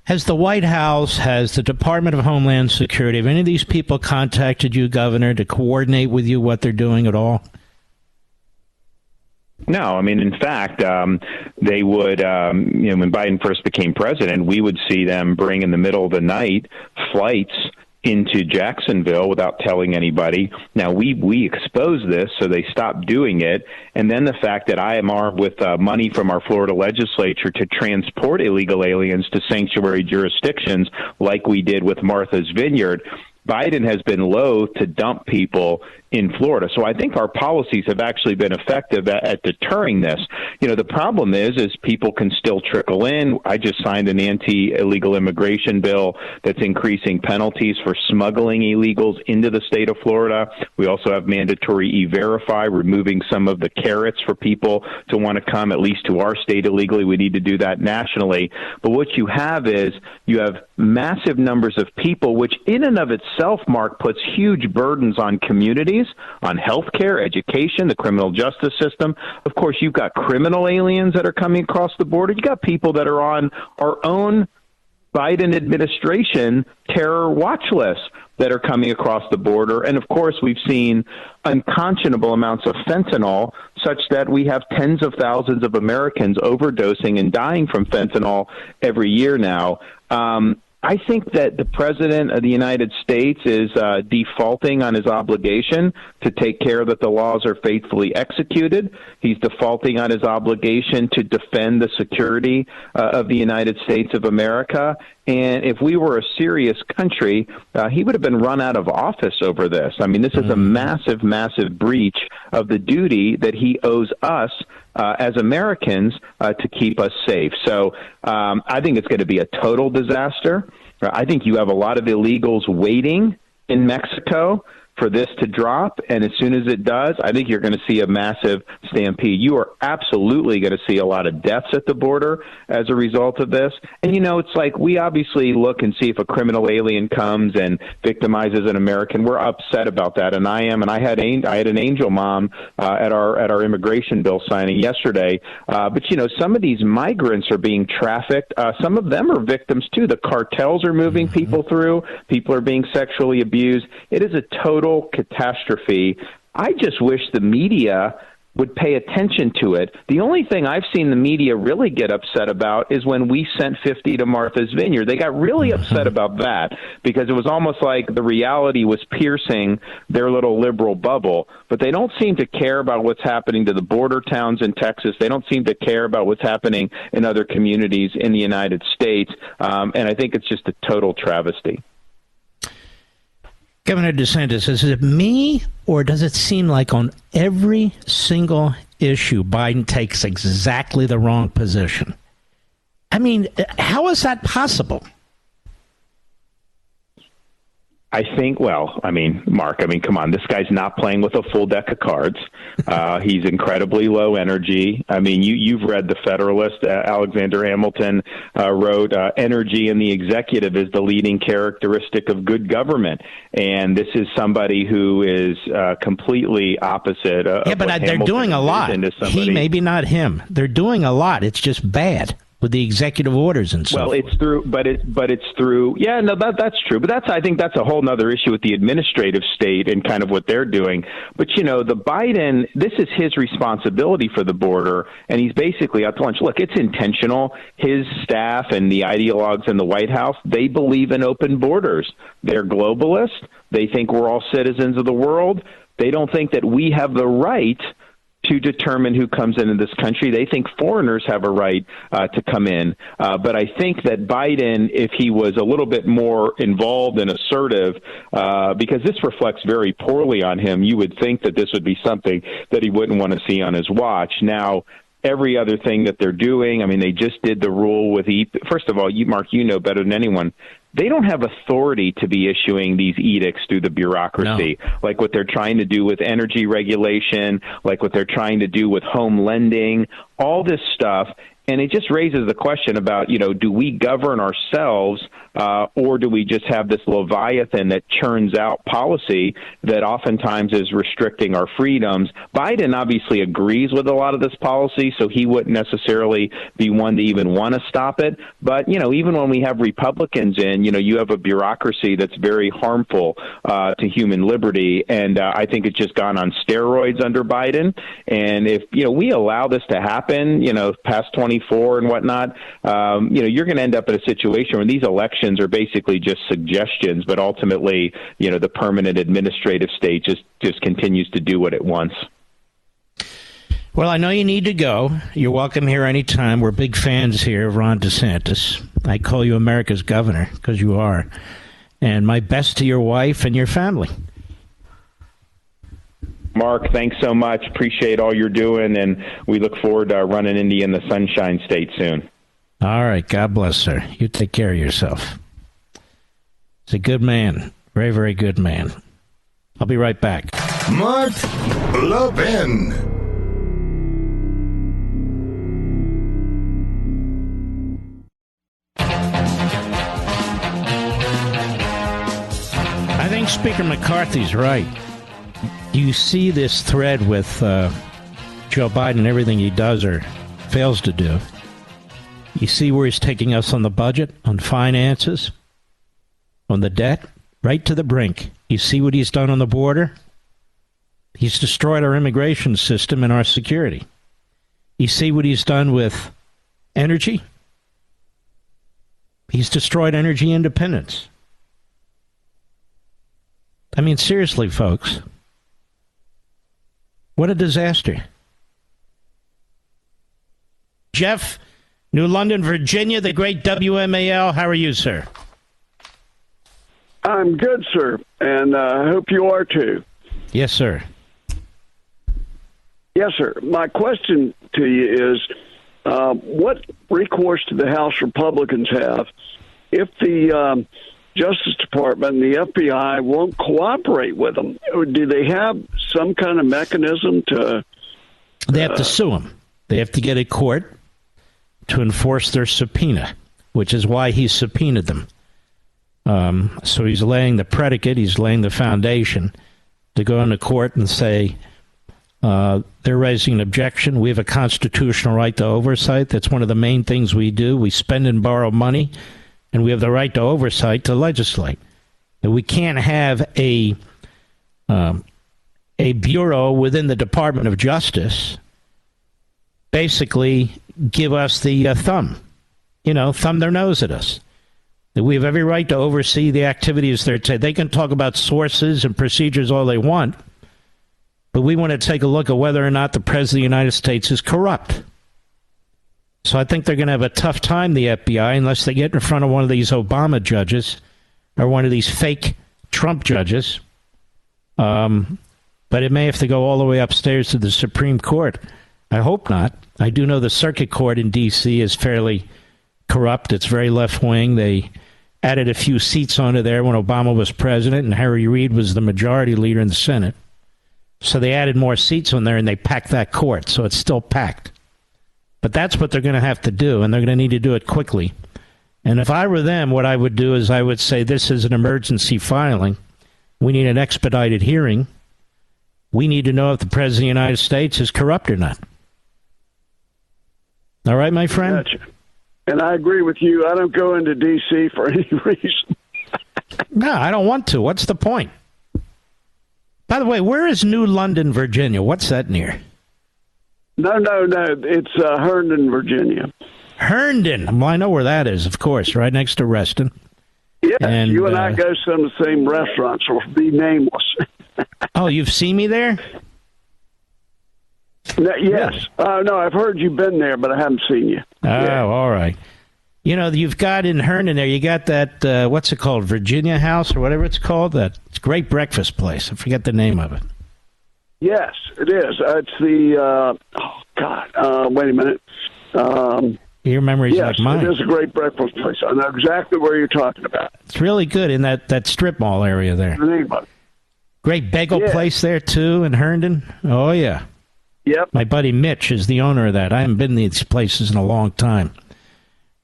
Has the White House, has the Department of Homeland Security, have any of these people contacted you, Governor, to coordinate with you what they're doing at all? No, I mean, in fact, they would, when Biden first became president, we would see them bring in the middle of the night flights into Jacksonville without telling anybody. Now, we exposed this, so they stopped doing it. And then the fact that I am armed with money from our Florida legislature to transport illegal aliens to sanctuary jurisdictions like we did with Martha's Vineyard, Biden has been loath to dump people in Florida. So I think our policies have actually been effective at deterring this. The problem is people can still trickle in. I just signed an anti-illegal immigration bill that's increasing penalties for smuggling illegals into the state of Florida. We also have mandatory E-Verify, removing some of the carrots for people to want to come at least to our state illegally. We need to do that nationally. But what you have is you have massive numbers of people, which in and of itself, Mark, puts huge burdens on communities, on healthcare, education, the criminal justice system. Of course, you've got criminal aliens that are coming across the border. You've got people that are on our own Biden administration terror watch list that are coming across the border. And of course, we've seen unconscionable amounts of fentanyl, such that we have tens of thousands of Americans overdosing and dying from fentanyl every year now. I think that the president of the United States is defaulting on his obligation to take care that the laws are faithfully executed. He's defaulting on his obligation to defend the security of the United States of America. And if we were a serious country, he would have been run out of office over this. I mean, this is a massive, massive breach of the duty that he owes us as Americans to keep us safe. So I think it's going to be a total disaster. I think you have a lot of illegals waiting in Mexico for this to drop, and as soon as it does, I think you're going to see a massive stampede. You are absolutely going to see a lot of deaths at the border as a result of this. And, it's like we obviously look and see if a criminal alien comes and victimizes an American. We're upset about that, and I am. And I had an angel mom at our immigration bill signing yesterday. But, some of these migrants are being trafficked. Some of them are victims, too. The cartels are moving people through. People are being sexually abused. It is a total catastrophe. I just wish the media would pay attention to it. The only thing I've seen the media really get upset about is when we sent 50 to Martha's Vineyard. They got really upset about that because it was almost like the reality was piercing their little liberal bubble. But they don't seem to care about what's happening to the border towns in Texas. They don't seem to care about what's happening in other communities in the United States. And I think it's just a total travesty. Governor DeSantis, is it me, or does it seem like on every single issue, Biden takes exactly the wrong position? I mean, how is that possible? I think, Mark, come on. This guy's not playing with a full deck of cards. He's incredibly low energy. I mean, you've read The Federalist. Alexander Hamilton wrote, energy in the executive is the leading characteristic of good government. And this is somebody who is completely opposite of but they're Hamilton doing a lot. He, maybe not him. They're doing a lot. It's just bad with the executive orders and so forth. It's through. Yeah, no, that's true. But I think that's a whole nother issue with the administrative state and kind of what they're doing. But, the Biden, this is his responsibility for the border, and he's basically out to lunch. Look, it's intentional. His staff and the ideologues in the White House, they believe in open borders. They're globalists. They think we're all citizens of the world. They don't think that we have the right to determine who comes into this country. They think foreigners have a right to come in. But I think that Biden, if he was a little bit more involved and assertive, because this reflects very poorly on him, you would think that this would be something that he wouldn't want to see on his watch. Now, every other thing that they're doing, I mean, they just did the rule with First of all, Mark, you know better than anyone, they don't have authority to be issuing these edicts through the bureaucracy, like what they're trying to do with energy regulation, like what they're trying to do with home lending, all this stuff. And it just raises the question about, do we govern ourselves or do we just have this Leviathan that churns out policy that oftentimes is restricting our freedoms? Biden obviously agrees with a lot of this policy, so he wouldn't necessarily be one to even want to stop it. But, even when we have Republicans in, you have a bureaucracy that's very harmful to human liberty. And I think it's just gone on steroids under Biden. And if, we allow this to happen, past 24 and whatnot, you're going to end up in a situation where these elections are basically just suggestions, but ultimately, the permanent administrative state just continues to do what it wants. Well, I know you need to go. You're welcome here anytime. We're big fans here of Ron DeSantis. I call you America's governor because you are. And my best to your wife and your family. Mark, thanks so much. Appreciate all you're doing, and we look forward to running Indy in the Sunshine State soon. All right. God bless, sir. You take care of yourself. He's a good man. Very, very good man. I'll be right back. Mark Levin. I think Speaker McCarthy's right. You see this thread with Joe Biden and everything he does or fails to do. You see where he's taking us on the budget, on finances, on the debt, right to the brink. You see what he's done on the border? He's destroyed our immigration system and our security. You see what he's done with energy? He's destroyed energy independence. I mean, seriously, folks. What a disaster. Jeff, New London, Virginia, the great WMAL. How are you, sir? I'm good, sir, and I hope you are too. Yes, sir. Yes, sir. My question to you is, what recourse do the House Republicans have if the Justice Department and the FBI won't cooperate with them? Do they have some kind of mechanism to... They have to sue them. They have to get a court to enforce their subpoena, which is why he subpoenaed them. So he's laying the predicate, he's laying the foundation to go into court and say, they're raising an objection. We have a constitutional right to oversight. That's one of the main things we do. We spend and borrow money, and we have the right to oversight to legislate. And we can't have a bureau within the Department of Justice basically give us the thumb their nose at us. That we have every right to oversee the activities they're taking. They can talk about sources and procedures all they want, but we want to take a look at whether or not the President of the United States is corrupt. So I think they're going to have a tough time, the FBI, unless they get in front of one of these Obama judges or one of these fake Trump judges. But it may have to go all the way upstairs to the Supreme Court. I hope not. I do know the Circuit Court in D.C. is fairly corrupt. It's very left-wing. They added a few seats onto there when Obama was president and Harry Reid was the majority leader in the Senate. So they added more seats on there and they packed that court. So it's still packed. But that's what they're going to have to do, and they're going to need to do it quickly. And if I were them, what I would do is I would say this is an emergency filing. We need an expedited hearing. We need to know if the President of the United States is corrupt or not. All right, my friend? Gotcha. And I agree with you. I don't go into D.C. for any reason. No, I don't want to. What's the point? By the way, where is New London, Virginia? What's that near? No. It's Herndon, Virginia. Herndon. Well, I know where that is, of course, right next to Reston. Yes, and, you and I go to some of the same restaurants, or be nameless. Oh, you've seen me there? No, yes. No, I've heard you've been there, but I haven't seen you. Oh, yeah. All right. You know, you've got in Herndon there, you got that, what's it called, Virginia House or whatever it's called? That it's a great breakfast place. I forget the name of it. Yes, it is. It's the, wait a minute. Your memory's like mine. It is a great breakfast place. I know exactly where you're talking about. It's really good in that strip mall area there. Great bagel place there, too, in Herndon. Oh, yeah. Yep. My buddy Mitch is the owner of that. I haven't been to these places in a long time.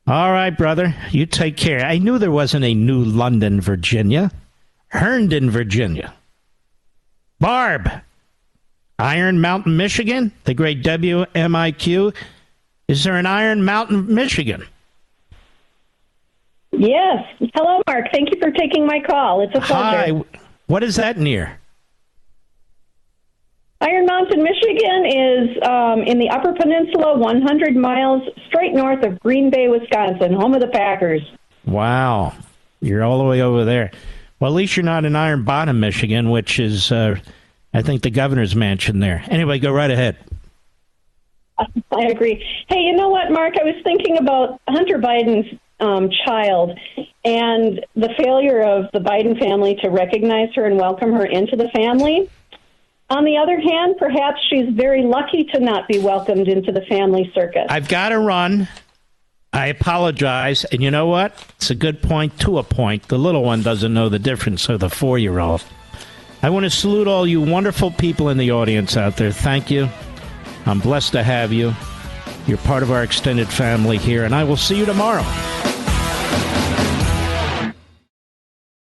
All right, brother. You take care. I knew there wasn't a New London, Virginia. Herndon, Virginia. Barb. Iron Mountain, Michigan. The great WMIQ. Is there an Iron Mountain, Michigan? Yes. Hello, Mark. Thank you for taking my call. It's a pleasure. Hi. What is that near? Iron Mountain, Michigan is in the Upper Peninsula, 100 miles straight north of Green Bay, Wisconsin, home of the Packers. Wow. You're all the way over there. Well, at least you're not in Iron Bottom, Michigan, which is, I think, the governor's mansion there. Anyway, go right ahead. I agree. Hey, you know what, Mark? I was thinking about Hunter Biden's child and the failure of the Biden family to recognize her and welcome her into the family. On the other hand, perhaps she's very lucky to not be welcomed into the family circus. I've got to run. I apologize. And you know what? It's a good point to a point. The little one doesn't know the difference of the 4-year-old. I want to salute all you wonderful people in the audience out there. Thank you. I'm blessed to have you. You're part of our extended family here, and I will see you tomorrow.